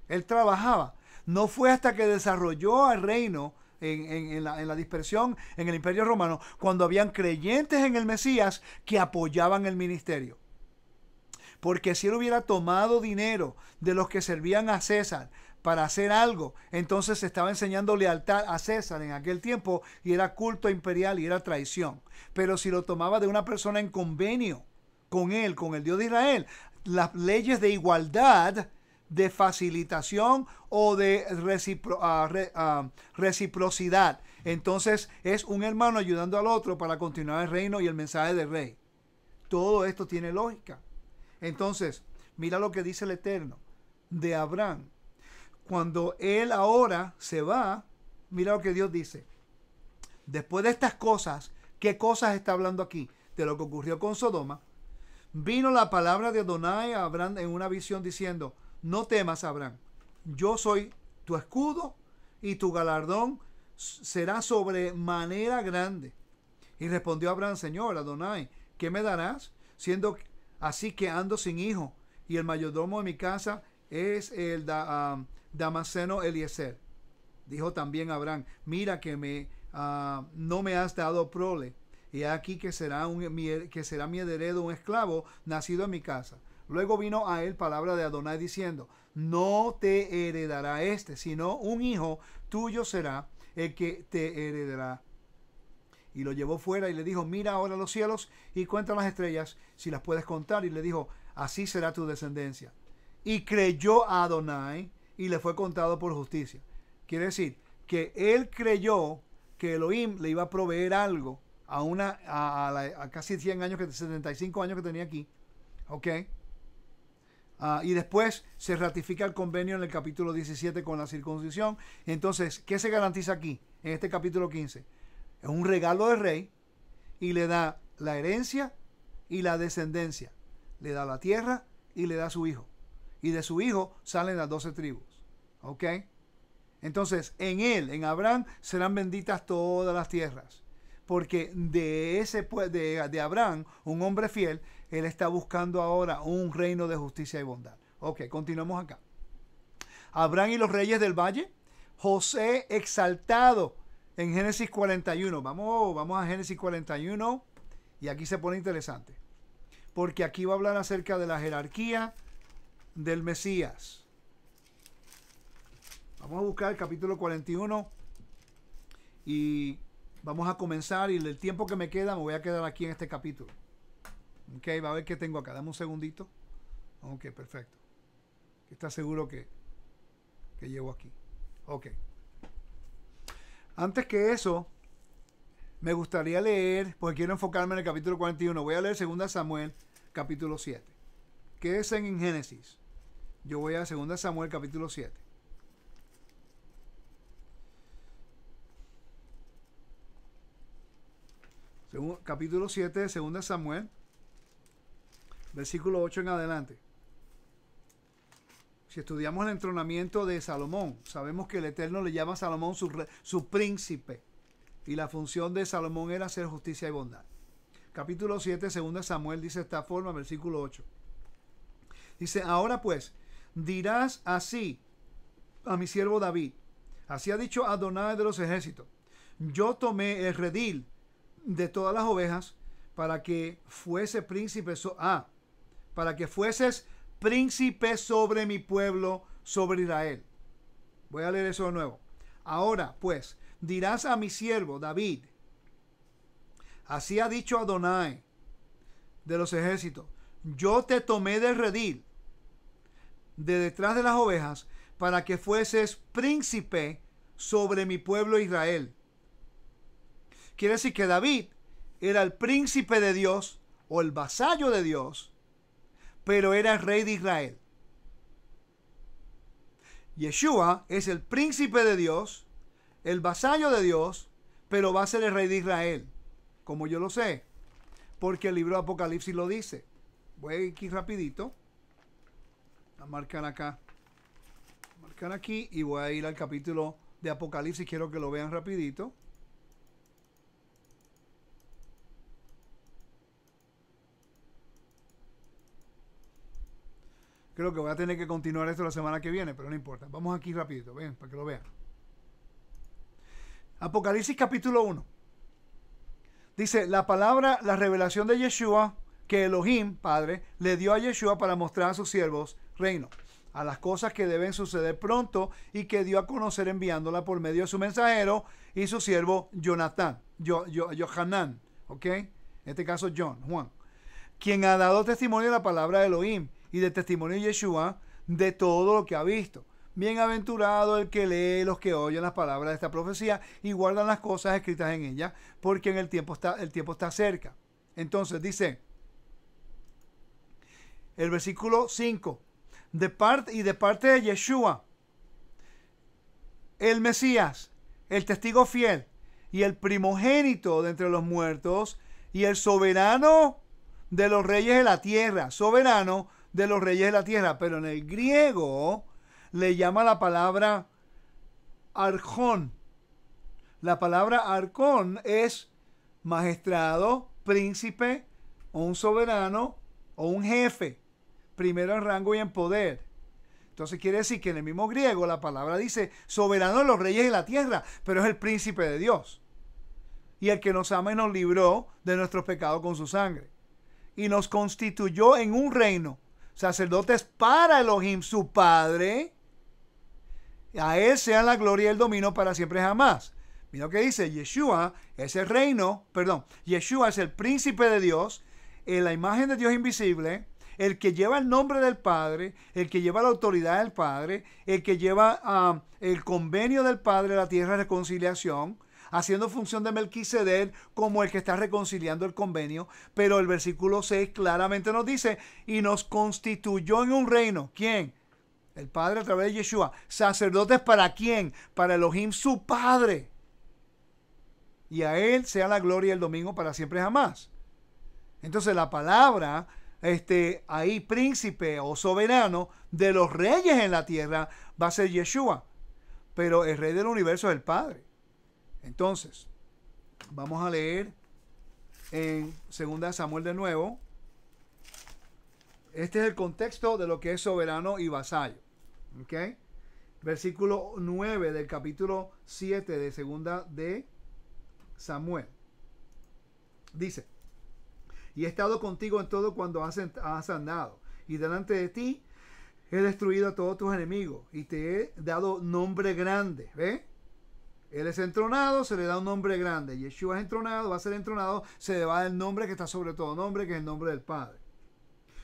Él trabajaba. No fue hasta que desarrolló el reino en la dispersión en el Imperio Romano, cuando habían creyentes en el Mesías que apoyaban el ministerio. Porque si él hubiera tomado dinero de los que servían a César para hacer algo, entonces se estaba enseñando lealtad a César en aquel tiempo y era culto imperial y era traición. Pero si lo tomaba de una persona en convenio con él, con el Dios de Israel, las leyes de igualdad, de facilitación o de reciprocidad Entonces es un hermano ayudando al otro para continuar el reino y el mensaje del rey. Todo esto tiene lógica. Entonces, mira lo que dice el Eterno de Abraham. Cuando él ahora se va, mira lo que Dios dice. Después de estas cosas, ¿qué cosas está hablando aquí? De lo que ocurrió con Sodoma. Vino la palabra de Adonai a Abraham en una visión diciendo, no temas, Abraham, yo soy tu escudo y tu galardón será sobremanera grande. Y respondió Abraham, Señor, Adonai, ¿qué me darás? Siendo así que ando sin hijo, y el mayordomo de mi casa es el Damaseno Eliezer. Dijo también Abraham, mira que no me has dado prole, y aquí que será mi heredero un esclavo nacido en mi casa. Luego vino a él palabra de Adonai diciendo, no te heredará sino un hijo tuyo será el que te heredará. Y lo llevó fuera y le dijo, mira ahora los cielos y cuenta las estrellas, si las puedes contar. Y le dijo, así será tu descendencia. Y creyó a Adonai y le fue contado por justicia. Quiere decir que él creyó que Elohim le iba a proveer algo a casi 100 años, 75 años que tenía aquí. ¿Ok? Y después se ratifica el convenio en el capítulo 17 con la circuncisión. Entonces, ¿qué se garantiza aquí? En este capítulo 15. Es un regalo del rey y le da la herencia y la descendencia. Le da la tierra y le da su hijo. Y de su hijo salen las 12 tribus. ¿Ok? Entonces, en él, en Abraham, serán benditas todas las tierras. Porque de Abraham, un hombre fiel, él está buscando ahora un reino de justicia y bondad. Ok, continuamos acá. Abraham y los reyes del valle. José exaltado en Génesis 41. Vamos a Génesis 41 y aquí se pone interesante. Porque aquí va a hablar acerca de la jerarquía del Mesías. Vamos a buscar el capítulo 41 y vamos a comenzar, y el tiempo que me queda me voy a quedar aquí en este capítulo. Ok, va a ver qué tengo acá. Dame un segundito. Ok, perfecto. ¿Estás seguro que llevo aquí? Ok. Antes que eso, me gustaría leer, porque quiero enfocarme en el capítulo 41. Voy a leer 2 Samuel, capítulo 7. Quédense en Génesis. Yo voy a 2 Samuel, capítulo 7. Capítulo 7 de 2 Samuel, versículo 8 en adelante. Si estudiamos el entronamiento de Salomón, sabemos que el Eterno le llama a Salomón su príncipe. Y la función de Salomón era hacer justicia y bondad. Capítulo 7, 2 Samuel, dice de esta forma, versículo 8. Dice, ahora pues, dirás así a mi siervo David. Así ha dicho Adonai de los ejércitos. Yo tomé el redil de todas las ovejas para que fuese príncipe para que fueses príncipe sobre mi pueblo, sobre Israel. Voy a leer eso de nuevo. Ahora pues dirás a mi siervo David, así ha dicho Adonai de los ejércitos, yo te tomé del redil de detrás de las ovejas para que fueses príncipe sobre mi pueblo Israel. Quiere decir que David era el príncipe de Dios o el vasallo de Dios, pero era el rey de Israel. Yeshua es el príncipe de Dios, el vasallo de Dios, pero va a ser el rey de Israel. Como yo lo sé, porque el libro de Apocalipsis lo dice. Voy aquí rapidito a marcar acá, marcar aquí, y voy a ir al capítulo de Apocalipsis. Quiero que lo vean rapidito. Creo que voy a tener que continuar esto la semana que viene, pero no importa. Vamos aquí rapidito, ven, para que lo vean. Apocalipsis capítulo 1. Dice, la revelación de Yeshua, que Elohim, Padre, le dio a Yeshua para mostrar a sus siervos reino, a las cosas que deben suceder pronto, y que dio a conocer enviándola por medio de su mensajero y su siervo Johanán, ¿ok? En este caso Juan, quien ha dado testimonio de la palabra de Elohim y de testimonio de Yeshua de todo lo que ha visto. Bienaventurado el que lee, los que oyen las palabras de esta profecía y guardan las cosas escritas en ella, porque en el tiempo está cerca. Entonces dice el versículo 5, de parte de Yeshua, el Mesías, el testigo fiel y el primogénito de entre los muertos y el soberano de los reyes de la tierra, soberano de los reyes de la tierra, pero en el griego le llama la palabra arjón. La palabra arjón es magistrado, príncipe, o un soberano, o un jefe, primero en rango y en poder. Entonces quiere decir que en el mismo griego la palabra dice soberano de los reyes de la tierra, pero es el príncipe de Dios. Y el que nos ama y nos libró de nuestros pecados con su sangre. Y nos constituyó en un reino, sacerdotes para Elohim, su Padre. A él sea la gloria y el dominio para siempre jamás. Mira lo que dice, Yeshua es el reino, Yeshua es el príncipe de Dios, en la imagen de Dios invisible, el que lleva el nombre del Padre, el que lleva la autoridad del Padre, el que lleva el convenio del Padre a la tierra de reconciliación, haciendo función de Melquisedec como el que está reconciliando el convenio. Pero el versículo 6 claramente nos dice, y nos constituyó en un reino. ¿Quién? El Padre a través de Yeshua. ¿Sacerdotes para quién? Para Elohim su Padre. Y a él sea la gloria y el dominio para siempre jamás. Entonces la palabra, ahí príncipe o soberano de los reyes en la tierra va a ser Yeshua. Pero el rey del universo es el Padre. Entonces, vamos a leer en 2 Samuel de nuevo. Este es el contexto de lo que es soberano y vasallo. ¿Ok? Versículo 9 del capítulo 7 de 2 de Samuel. Dice, y he estado contigo en todo cuando has andado, y delante de ti he destruido a todos tus enemigos, y te he dado nombre grande. ¿Ve? Él es entronado, se le da un nombre grande. Yeshua es entronado, va a ser entronado, se le va a dar el nombre que está sobre todo nombre, que es el nombre del Padre.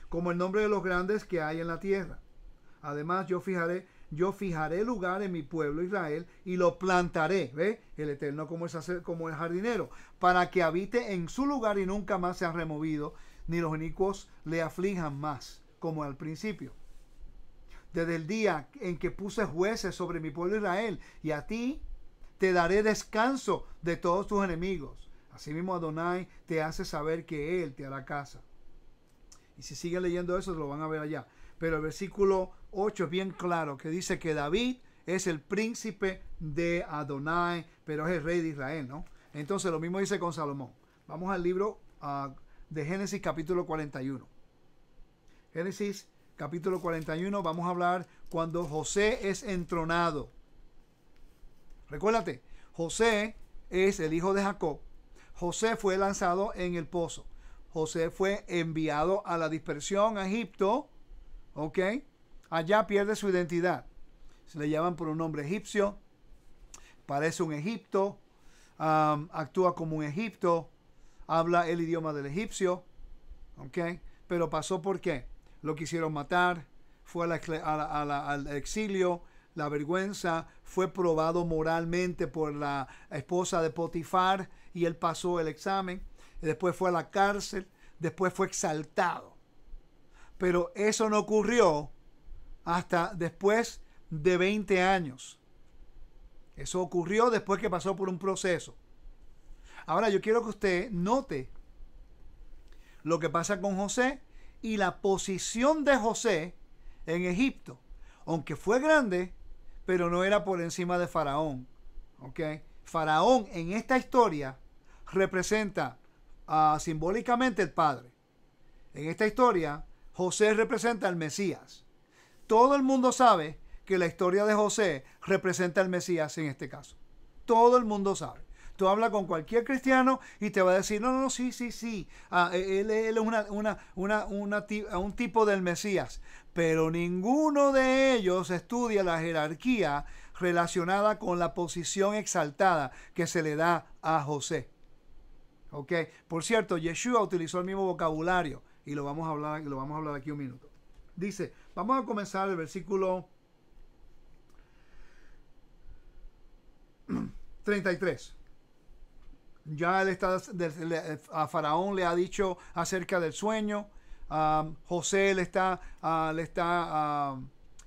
Como el nombre de los grandes que hay en la tierra. Además, yo fijaré lugar en mi pueblo Israel y lo plantaré, ¿ve? El Eterno como el jardinero, para que habite en su lugar y nunca más sea removido, ni los inicuos le aflijan más, como al principio. Desde el día en que puse jueces sobre mi pueblo Israel, y a ti te daré descanso de todos tus enemigos. Asimismo Adonai te hace saber que Él te hará casa. Y si sigue leyendo eso, lo van a ver allá. Pero el versículo 8 es bien claro, que dice que David es el príncipe de Adonai, pero es el rey de Israel, ¿no? Entonces lo mismo dice con Salomón. Vamos al libro de Génesis capítulo 41. Génesis capítulo 41, vamos a hablar cuando José es entronado. Recuérdate, José es el hijo de Jacob. José fue lanzado en el pozo. José fue enviado a la dispersión a Egipto. ¿Ok? Allá pierde su identidad. Se le llaman por un nombre egipcio. Parece un egipto. Actúa como un egipto. Habla el idioma del egipcio. ¿Ok? Pero pasó por qué. Lo quisieron matar. Fue al exilio. La vergüenza, fue probado moralmente por la esposa de Potifar y él pasó el examen. Después fue a la cárcel, después fue exaltado. Pero eso no ocurrió hasta después de 20 años. Eso ocurrió después que pasó por un proceso. Ahora yo quiero que usted note lo que pasa con José y la posición de José en Egipto. Aunque fue grande, pero no era por encima de Faraón. ¿Ok? Faraón en esta historia representa simbólicamente el Padre. En esta historia, José representa al Mesías. Todo el mundo sabe que la historia de José representa al Mesías en este caso. Todo el mundo sabe. Tú hablas con cualquier cristiano y te va a decir, no, sí. Él es un tipo del Mesías. Pero ninguno de ellos estudia la jerarquía relacionada con la posición exaltada que se le da a José. ¿Ok? Por cierto, Yeshua utilizó el mismo vocabulario y lo vamos a hablar aquí un minuto. Dice, vamos a comenzar el versículo 33. Ya él está, a Faraón le ha dicho acerca del sueño. José le está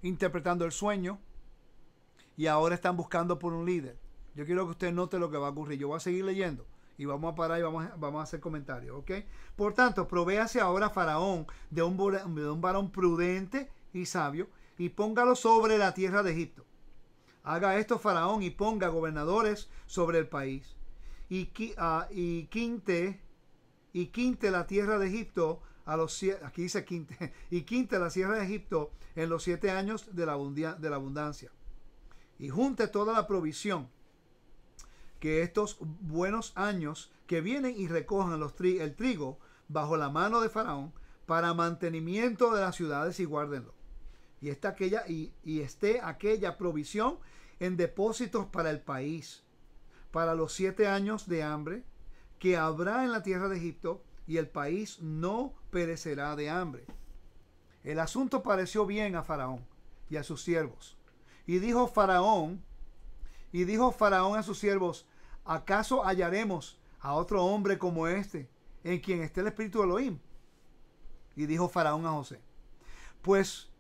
interpretando el sueño. Y ahora están buscando por un líder. Yo quiero que usted note lo que va a ocurrir. Yo voy a seguir leyendo. Y vamos a parar y vamos a hacer comentarios. ¿Ok? Por tanto, provéase ahora Faraón de un varón prudente y sabio. Y póngalo sobre la tierra de Egipto. Haga esto Faraón y ponga gobernadores sobre el país. Y quinte la tierra de Egipto a los 7, aquí dice quinte, y quinte la tierra de Egipto en los 7 años de la abundancia. Y junte toda la provisión que estos buenos años que vienen y recojan el trigo bajo la mano de Faraón para mantenimiento de las ciudades y guárdenlo. Y esté aquella provisión en depósitos para el país, para los 7 años de hambre que habrá en la tierra de Egipto, y el país no perecerá de hambre. El asunto pareció bien a Faraón y a sus siervos. Y dijo Faraón a sus siervos: ¿acaso hallaremos a otro hombre como este, en quien esté el espíritu de Elohim? Y dijo Faraón a José: pues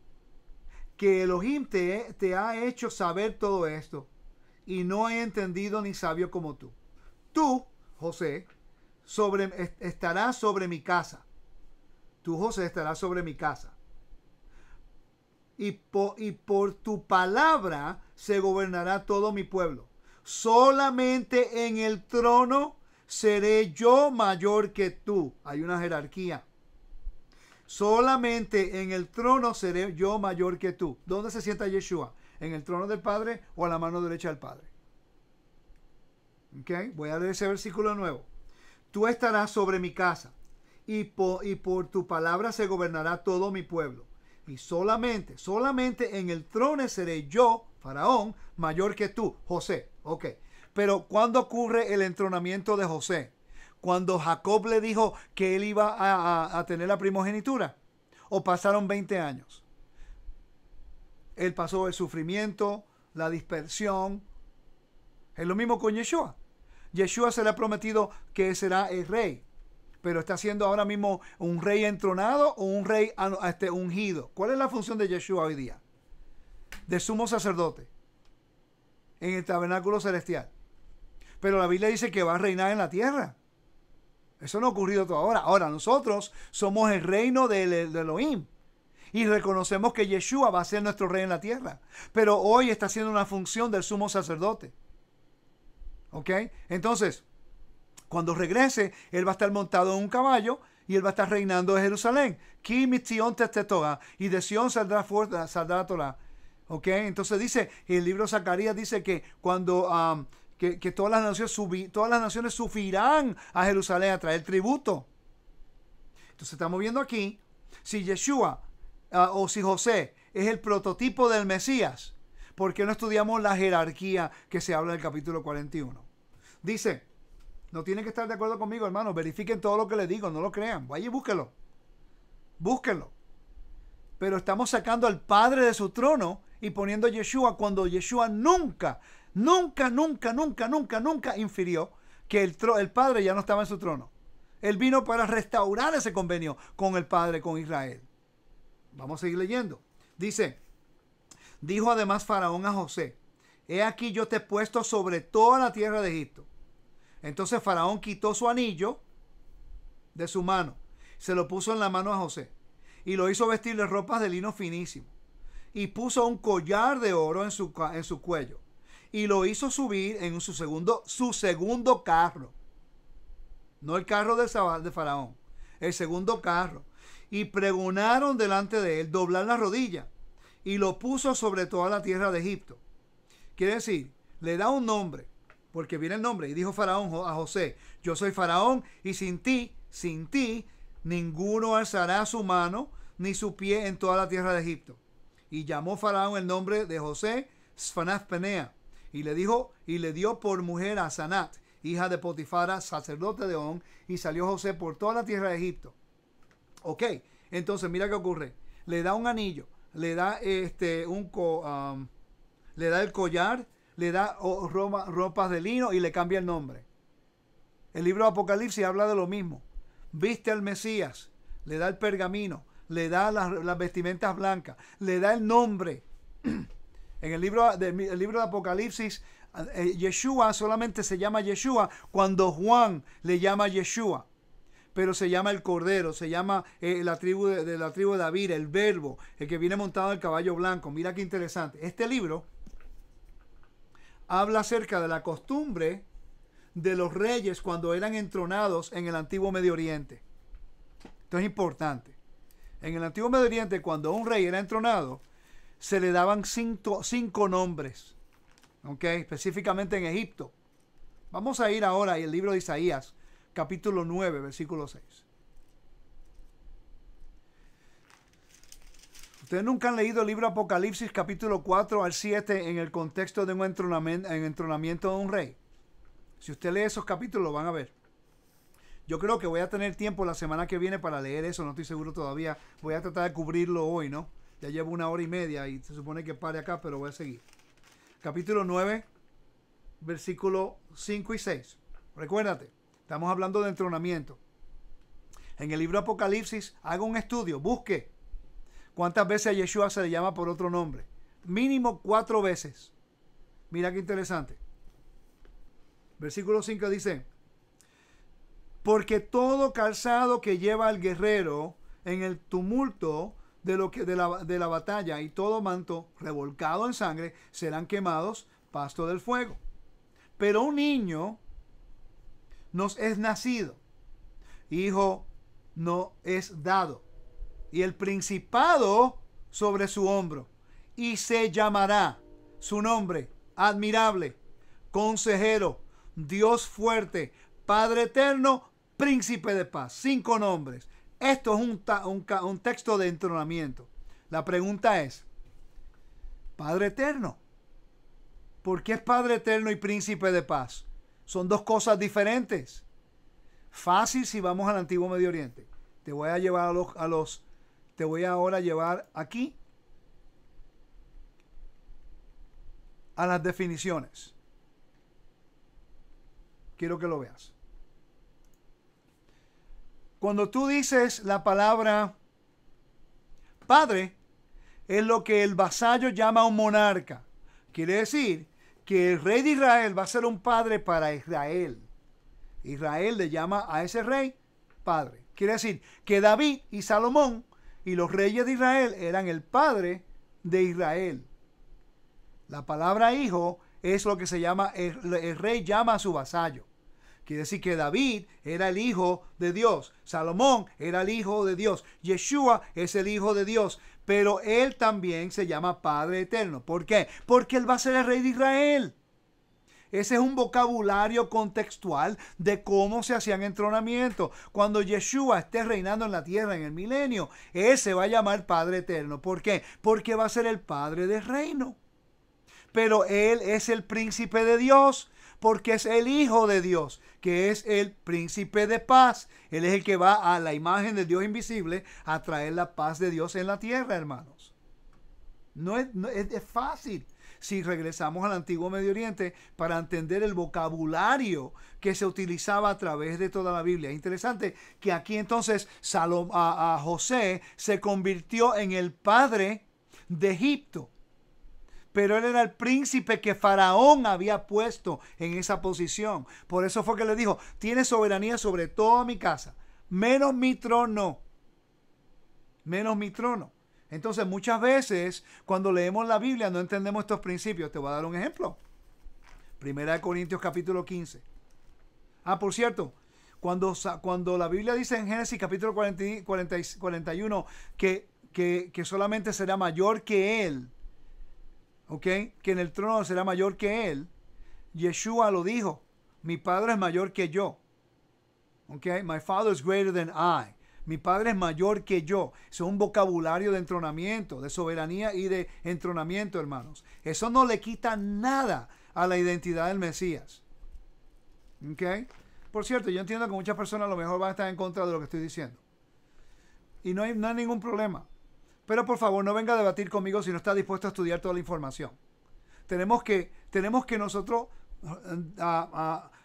que Elohim te ha hecho saber todo esto, y no he entendido ni sabio como tú. Tú, José, estarás sobre mi casa. Tú, José, estarás sobre mi casa. Y por tu palabra se gobernará todo mi pueblo. Solamente en el trono seré yo mayor que tú. Hay una jerarquía. Solamente en el trono seré yo mayor que tú. ¿Dónde se sienta Yeshua? ¿En el trono del Padre o a la mano derecha del Padre? ¿Ok? Voy a leer ese versículo nuevo. Tú estarás sobre mi casa, y por tu palabra se gobernará todo mi pueblo. Y solamente en el trono seré yo, Faraón, mayor que tú, José. Ok. Pero ¿cuándo ocurre el entronamiento de José? Cuando Jacob le dijo que él iba a tener la primogenitura. ¿O pasaron 20 años? Él pasó el sufrimiento, la dispersión. Es lo mismo con Yeshua. Yeshua se le ha prometido que será el rey, pero está siendo ahora mismo un rey entronado o un rey ungido. ¿Cuál es la función de Yeshua hoy día? De sumo sacerdote en el tabernáculo celestial. Pero la Biblia dice que va a reinar en la tierra. Eso no ha ocurrido todavía. Ahora nosotros somos el reino de Elohim y reconocemos que Yeshua va a ser nuestro rey en la tierra. Pero hoy está haciendo una función del sumo sacerdote. ¿Ok? Entonces, cuando regrese, él va a estar montado en un caballo y él va a estar reinando en Jerusalén. Ki mitzion Torah, y de Sion saldrá la Torah. ¿Ok? Entonces dice, el libro de Zacarías dice que cuando que todas las naciones subirán a Jerusalén a traer tributo. Entonces estamos viendo aquí, si Yeshua o si José es el prototipo del Mesías, ¿por qué no estudiamos la jerarquía que se habla en el capítulo 41? Dice, no tienen que estar de acuerdo conmigo, hermanos, verifiquen todo lo que les digo, no lo crean, vaya y búsquenlo. Búsquenlo. Pero estamos sacando al Padre de su trono y poniendo a Yeshua cuando Yeshua nunca infirió que el Padre ya no estaba en su trono. Él vino para restaurar ese convenio con el Padre, con Israel. Vamos a seguir leyendo. Dice, dijo además Faraón a José: he aquí yo te he puesto sobre toda la tierra de Egipto. Entonces Faraón quitó su anillo de su mano, se lo puso en la mano a José y lo hizo vestir de ropas de lino finísimo y puso un collar de oro en su cuello y lo hizo subir en su segundo carro. No el carro de Faraón, el segundo carro. Y pregonaron delante de él doblar la rodilla y lo puso sobre toda la tierra de Egipto. Quiere decir, le da un nombre, porque viene el nombre. Y dijo Faraón a José: yo soy Faraón y sin ti, ninguno alzará su mano ni su pie en toda la tierra de Egipto. Y llamó Faraón el nombre de José Sfanath Penea, y le dio por mujer a Sanat, hija de Potifara, sacerdote de On, y salió José por toda la tierra de Egipto. Ok, entonces mira qué ocurre. Le da un anillo, le da le da el collar, le da ropas de lino y le cambia el nombre. El libro de Apocalipsis habla de lo mismo. Viste al Mesías, le da el pergamino, le da las vestimentas blancas, le da el nombre. En el libro de Apocalipsis, Yeshua solamente se llama Yeshua cuando Juan le llama Yeshua. Pero se llama el Cordero, se llama la tribu de David, el Verbo, el que viene montado en el caballo blanco. Mira qué interesante. Este libro habla acerca de la costumbre de los reyes cuando eran entronados en el antiguo Medio Oriente. Esto es importante. En el antiguo Medio Oriente, cuando un rey era entronado, se le daban cinco nombres. ¿Okay? Específicamente en Egipto. Vamos a ir ahora al libro de Isaías, capítulo 9, versículo 6. Ustedes nunca han leído el libro Apocalipsis, capítulo 4 al 7, en el contexto de un entronamiento de un rey. Si usted lee esos capítulos, lo van a ver. Yo creo que voy a tener tiempo la semana que viene para leer eso, no estoy seguro todavía. Voy a tratar de cubrirlo hoy, ¿no? Ya llevo 1 hora y media y se supone que pare acá, pero voy a seguir. Capítulo 9, versículo 5 y 6. Recuérdate, estamos hablando de entronamiento. En el libro Apocalipsis, haga un estudio, busque cuántas veces a Yeshua se le llama por otro nombre. Mínimo 4 veces. Mira qué interesante. Versículo 5 dice: porque todo calzado que lleva el guerrero en el tumulto de la batalla y todo manto revolcado en sangre serán quemados, pasto del fuego. Pero un niño nos es nacido, hijo no es dado, y el principado sobre su hombro, y se llamará su nombre admirable, consejero, Dios fuerte, Padre eterno, príncipe de paz. 5 nombres. Esto es un texto de entronamiento. La pregunta es, Padre eterno, ¿por qué es Padre eterno y príncipe de paz? Son dos cosas diferentes. Fácil si vamos al antiguo Medio Oriente. Te voy a llevar te voy ahora a llevar aquí a las definiciones. Quiero que lo veas. Cuando tú dices la palabra padre, es lo que el vasallo llama un monarca. Quiere decir que el rey de Israel va a ser un padre para Israel. Israel le llama a ese rey padre. Quiere decir que David y Salomón y los reyes de Israel eran el padre de Israel. La palabra hijo es lo que se llama, el rey llama a su vasallo. Quiere decir que David era el hijo de Dios. Salomón era el hijo de Dios. Yeshua es el hijo de Dios. Pero él también se llama Padre Eterno. ¿Por qué? Porque él va a ser el rey de Israel. Ese es un vocabulario contextual de cómo se hacían entronamientos. Cuando Yeshua esté reinando en la tierra en el milenio, él se va a llamar Padre Eterno. ¿Por qué? Porque va a ser el Padre del reino. Pero él es el príncipe de Dios, porque es el Hijo de Dios, que es el príncipe de paz. Él es el que va a la imagen de Dios invisible a traer la paz de Dios en la tierra, hermanos. No es fácil si regresamos al antiguo Medio Oriente para entender el vocabulario que se utilizaba a través de toda la Biblia. Es interesante que aquí entonces José se convirtió en el padre de Egipto. Pero él era el príncipe que Faraón había puesto en esa posición. Por eso fue que le dijo, tiene soberanía sobre toda mi casa, menos mi trono. Menos mi trono. Entonces muchas veces cuando leemos la Biblia no entendemos estos principios. Te voy a dar un ejemplo. 1 Corintios capítulo 15. Por cierto, cuando la Biblia dice en Génesis capítulo 41 que solamente será mayor que él, que en el trono será mayor que él, Yeshua lo dijo, mi padre es mayor que yo. My father is greater than I. Mi padre es mayor que yo. Eso es un vocabulario de entronamiento, de soberanía y de entronamiento, hermanos. Eso no le quita nada a la identidad del Mesías. Por cierto, yo entiendo que muchas personas a lo mejor van a estar en contra de lo que estoy diciendo. Y no hay ningún problema. Pero por favor, no venga a debatir conmigo si no está dispuesto a estudiar toda la información. tenemos que nosotros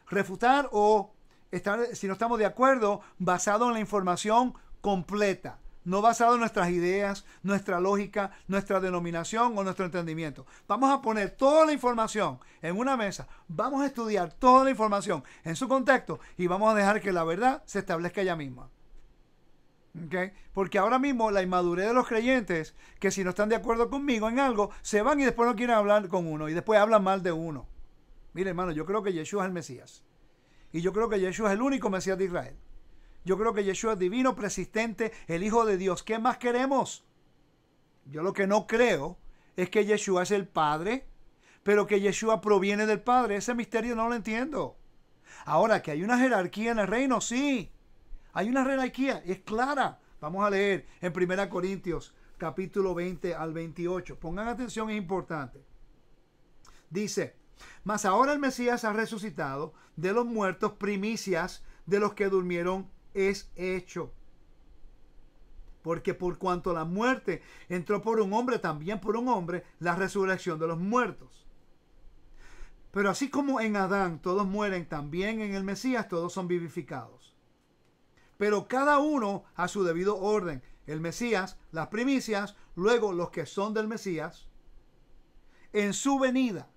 refutar o estar, si no estamos de acuerdo, basado en la información completa, no basado en nuestras ideas, nuestra lógica, nuestra denominación o nuestro entendimiento. Vamos a poner toda la información en una mesa, vamos a estudiar toda la información en su contexto y vamos a dejar que la verdad se establezca ella misma. ¿Okay? Porque ahora mismo la inmadurez de los creyentes, que si no están de acuerdo conmigo en algo, se van y después no quieren hablar con uno y después hablan mal de uno. Mire, hermano, yo creo que Yeshua es el Mesías. Y yo creo que Yeshua es el único Mesías de Israel. Yo creo que Yeshua es divino, persistente, el Hijo de Dios. ¿Qué más queremos? Yo lo que no creo es que Yeshua es el Padre, pero que Yeshua proviene del Padre. Ese misterio no lo entiendo. Ahora, que hay una jerarquía en el reino, sí. Hay una jerarquía, es clara. Vamos a leer en 1 Corintios, capítulo 20 al 28. Pongan atención, es importante. Dice, mas ahora el Mesías ha resucitado de los muertos, primicias de los que durmieron es hecho. Porque por cuanto la muerte entró por un hombre, también por un hombre, la resurrección de los muertos. Pero así como en Adán todos mueren, también en el Mesías todos son vivificados. Pero cada uno a su debido orden. El Mesías, las primicias, luego los que son del Mesías, en su venida,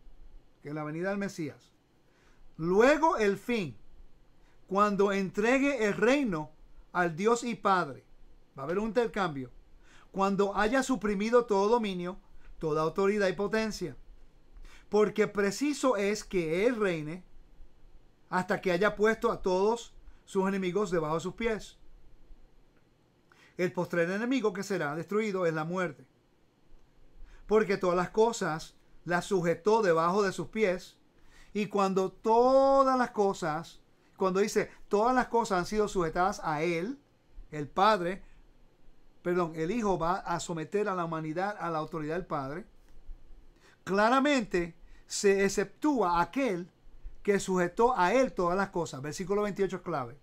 que es la venida del Mesías. Luego el fin, cuando entregue el reino al Dios y Padre. Va a haber un intercambio. Cuando haya suprimido todo dominio, toda autoridad y potencia. Porque preciso es que Él reine hasta que haya puesto a todos sus enemigos debajo de sus pies. El postrer enemigo que será destruido es la muerte. Porque todas las cosas las sujetó debajo de sus pies. Y cuando todas las cosas, cuando dice todas las cosas han sido sujetadas a Él, el Padre, el Hijo va a someter a la humanidad a la autoridad del Padre. Claramente se exceptúa aquel que sujetó a Él todas las cosas. Versículo 28 es clave.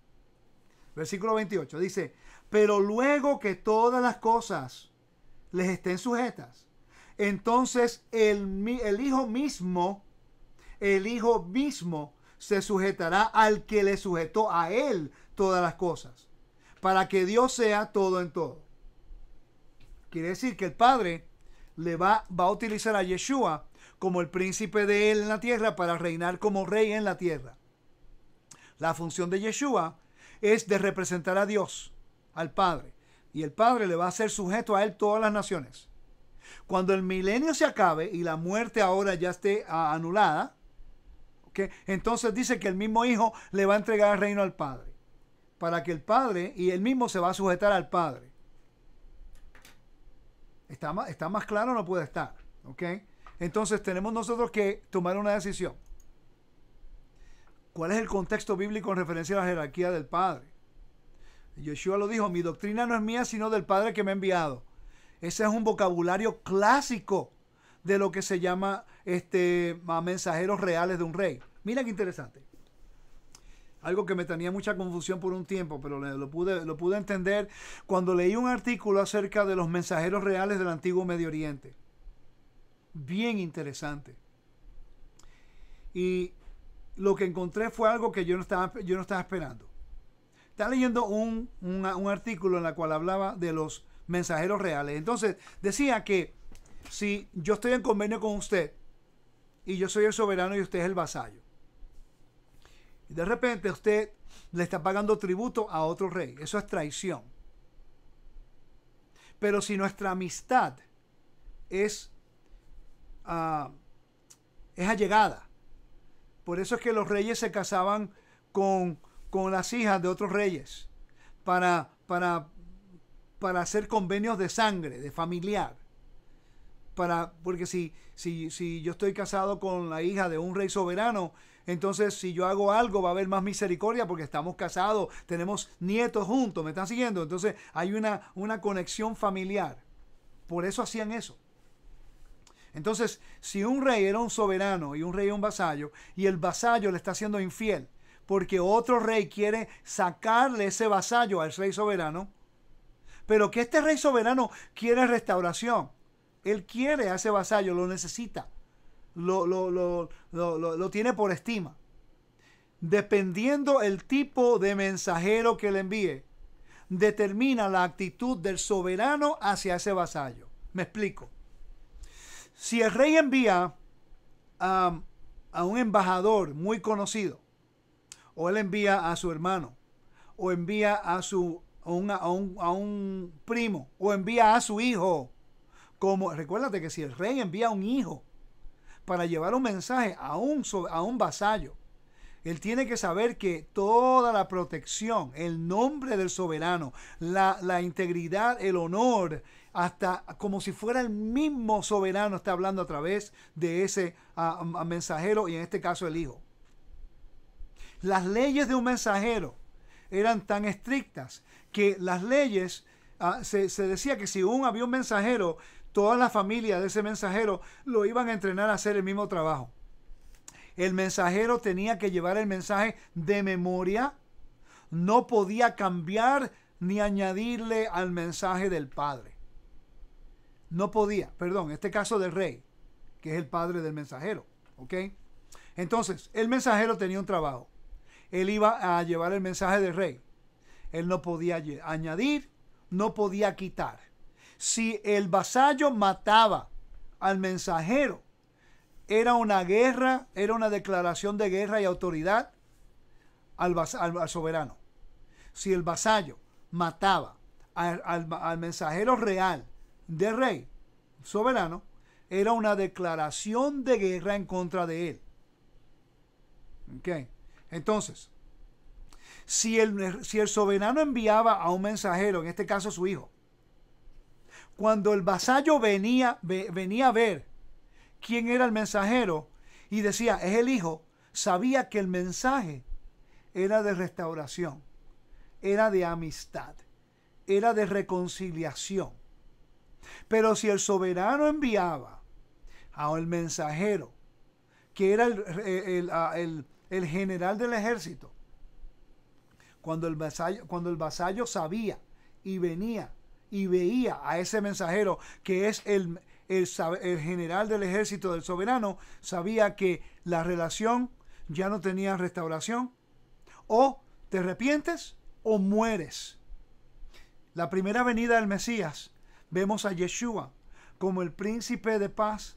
Versículo 28 dice, pero luego que todas las cosas les estén sujetas, entonces el Hijo mismo se sujetará al que le sujetó a Él todas las cosas, para que Dios sea todo en todo. Quiere decir que el Padre va a utilizar a Yeshua como el príncipe de Él en la tierra para reinar como rey en la tierra. La función de Yeshua es de representar a Dios, al Padre, y el Padre le va a hacer sujeto a Él todas las naciones. Cuando el milenio se acabe y la muerte ahora ya esté anulada, ¿okay? Entonces dice que el mismo Hijo le va a entregar el reino al Padre, para que el Padre y él mismo se va a sujetar al Padre. ¿Está más claro? No puede estar. ¿Okay? Entonces tenemos nosotros que tomar una decisión. ¿Cuál es el contexto bíblico en referencia a la jerarquía del Padre? Yeshua lo dijo, mi doctrina no es mía sino del Padre que me ha enviado. Ese es un vocabulario clásico de lo que se llama mensajeros reales de un rey. Mira qué interesante. Algo que me tenía mucha confusión por un tiempo, pero lo pude entender cuando leí un artículo acerca de los mensajeros reales del antiguo Medio Oriente. Bien interesante. Y lo que encontré fue algo que yo no estaba esperando. Estaba leyendo un artículo en el cual hablaba de los mensajeros reales. Entonces decía que si yo estoy en convenio con usted y yo soy el soberano y usted es el vasallo, y de repente usted le está pagando tributo a otro rey, eso es traición. Pero si nuestra amistad es allegada, por eso es que los reyes se casaban con las hijas de otros reyes para hacer convenios de sangre, de familiar. Porque si yo estoy casado con la hija de un rey soberano, entonces si yo hago algo va a haber más misericordia porque estamos casados, tenemos nietos juntos, ¿me están siguiendo? Entonces hay una conexión familiar. Por eso hacían eso. Entonces, si un rey era un soberano y un rey era un vasallo, y el vasallo le está siendo infiel porque otro rey quiere sacarle ese vasallo al rey soberano, pero que este rey soberano quiere restauración, él quiere a ese vasallo, lo necesita, lo tiene por estima. Dependiendo el tipo de mensajero que le envíe, determina la actitud del soberano hacia ese vasallo. Me explico. Si el rey envía a un embajador muy conocido, o él envía a su hermano, o envía a un primo, o envía a su hijo, recuérdate que si el rey envía a un hijo para llevar un mensaje a un vasallo, él tiene que saber que toda la protección, el nombre del soberano, la integridad, el honor, hasta como si fuera el mismo soberano está hablando a través de ese mensajero, y en este caso el hijo. Las leyes de un mensajero eran tan estrictas que las leyes, se decía que si había un mensajero, toda la familia de ese mensajero lo iban a entrenar a hacer el mismo trabajo. El mensajero tenía que llevar el mensaje de memoria, no podía cambiar ni añadirle al mensaje del padre. No podía, perdón, en este caso del rey, que es el padre del mensajero, ¿ok? Entonces, el mensajero tenía un trabajo. Él iba a llevar el mensaje del rey. Él no podía añadir, no podía quitar. Si el vasallo mataba al mensajero, era una guerra, era una declaración de guerra y autoridad al soberano. Si el vasallo mataba al mensajero real del rey soberano, era una declaración de guerra en contra de él. ¿Ok? Entonces, si el soberano enviaba a un mensajero, en este caso su hijo, cuando el vasallo venía a ver quién era el mensajero y decía, es el hijo, sabía que el mensaje era de restauración, era de amistad, era de reconciliación. Pero si el soberano enviaba al mensajero, que era el general del ejército, cuando el vasallo sabía y venía y veía a ese mensajero, que es el general del ejército del soberano, sabía que la relación ya no tenía restauración. O te arrepientes o mueres. La primera venida del Mesías, vemos a Yeshua como el príncipe de paz,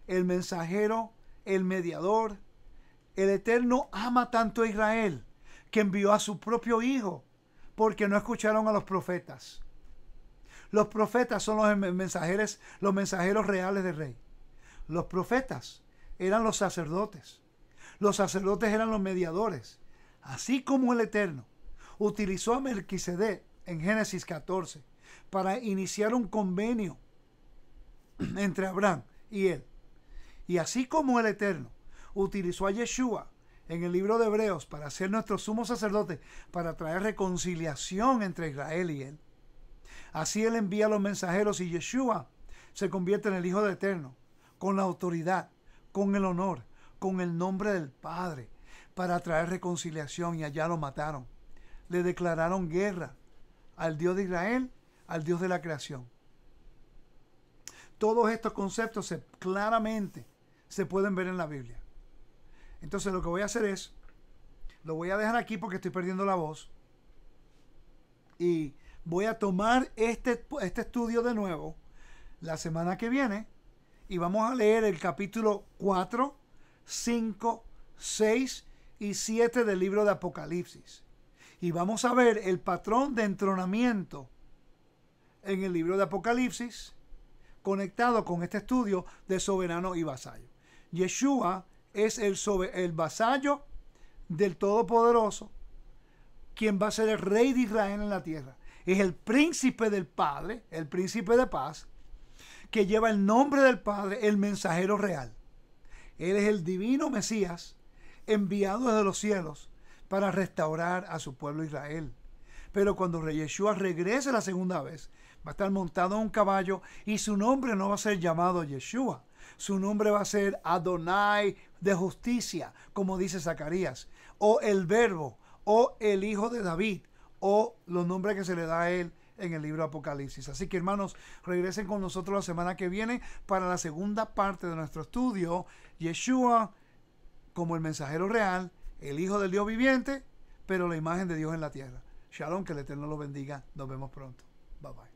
el mensajero, el mediador. El Eterno ama tanto a Israel que envió a su propio hijo porque no escucharon a los profetas. Los profetas son los mensajeros reales del rey. Los profetas eran los sacerdotes. Los sacerdotes eran los mediadores. Así como el Eterno utilizó a Melquisedec en Génesis 14 para iniciar un convenio entre Abraham y él. Y así como el Eterno utilizó a Yeshua en el libro de Hebreos para ser nuestro sumo sacerdote, para traer reconciliación entre Israel y él, así él envía a los mensajeros y Yeshua se convierte en el Hijo del Eterno, con la autoridad, con el honor, con el nombre del Padre, para traer reconciliación, y allá lo mataron. Le declararon guerra al Dios de Israel, al Dios de la creación. Todos estos conceptos claramente se pueden ver en la Biblia. Entonces lo que voy a hacer es, lo voy a dejar aquí porque estoy perdiendo la voz, y voy a tomar este estudio de nuevo la semana que viene, y vamos a leer el capítulo 4, 5, 6 y 7 del libro de Apocalipsis. Y vamos a ver el patrón de entronamiento en el libro de Apocalipsis conectado con este estudio de soberano y vasallo. Yeshua es el vasallo del Todopoderoso, quien va a ser el rey de Israel en la tierra. Es el príncipe del Padre, el príncipe de paz, que lleva el nombre del Padre, el mensajero real. Él es el divino Mesías enviado desde los cielos para restaurar a su pueblo Israel. Pero cuando Rey Yeshua regrese la segunda vez, va a estar montado en un caballo, y su nombre no va a ser llamado Yeshua. Su nombre va a ser Adonai de justicia, como dice Zacarías, o el Verbo, o el Hijo de David, o los nombres que se le da a él en el libro Apocalipsis. Así que, hermanos, regresen con nosotros la semana que viene para la segunda parte de nuestro estudio, Yeshua como el mensajero real, el Hijo del Dios viviente, pero la imagen de Dios en la tierra. Shalom, que el Eterno lo bendiga. Nos vemos pronto. Bye bye.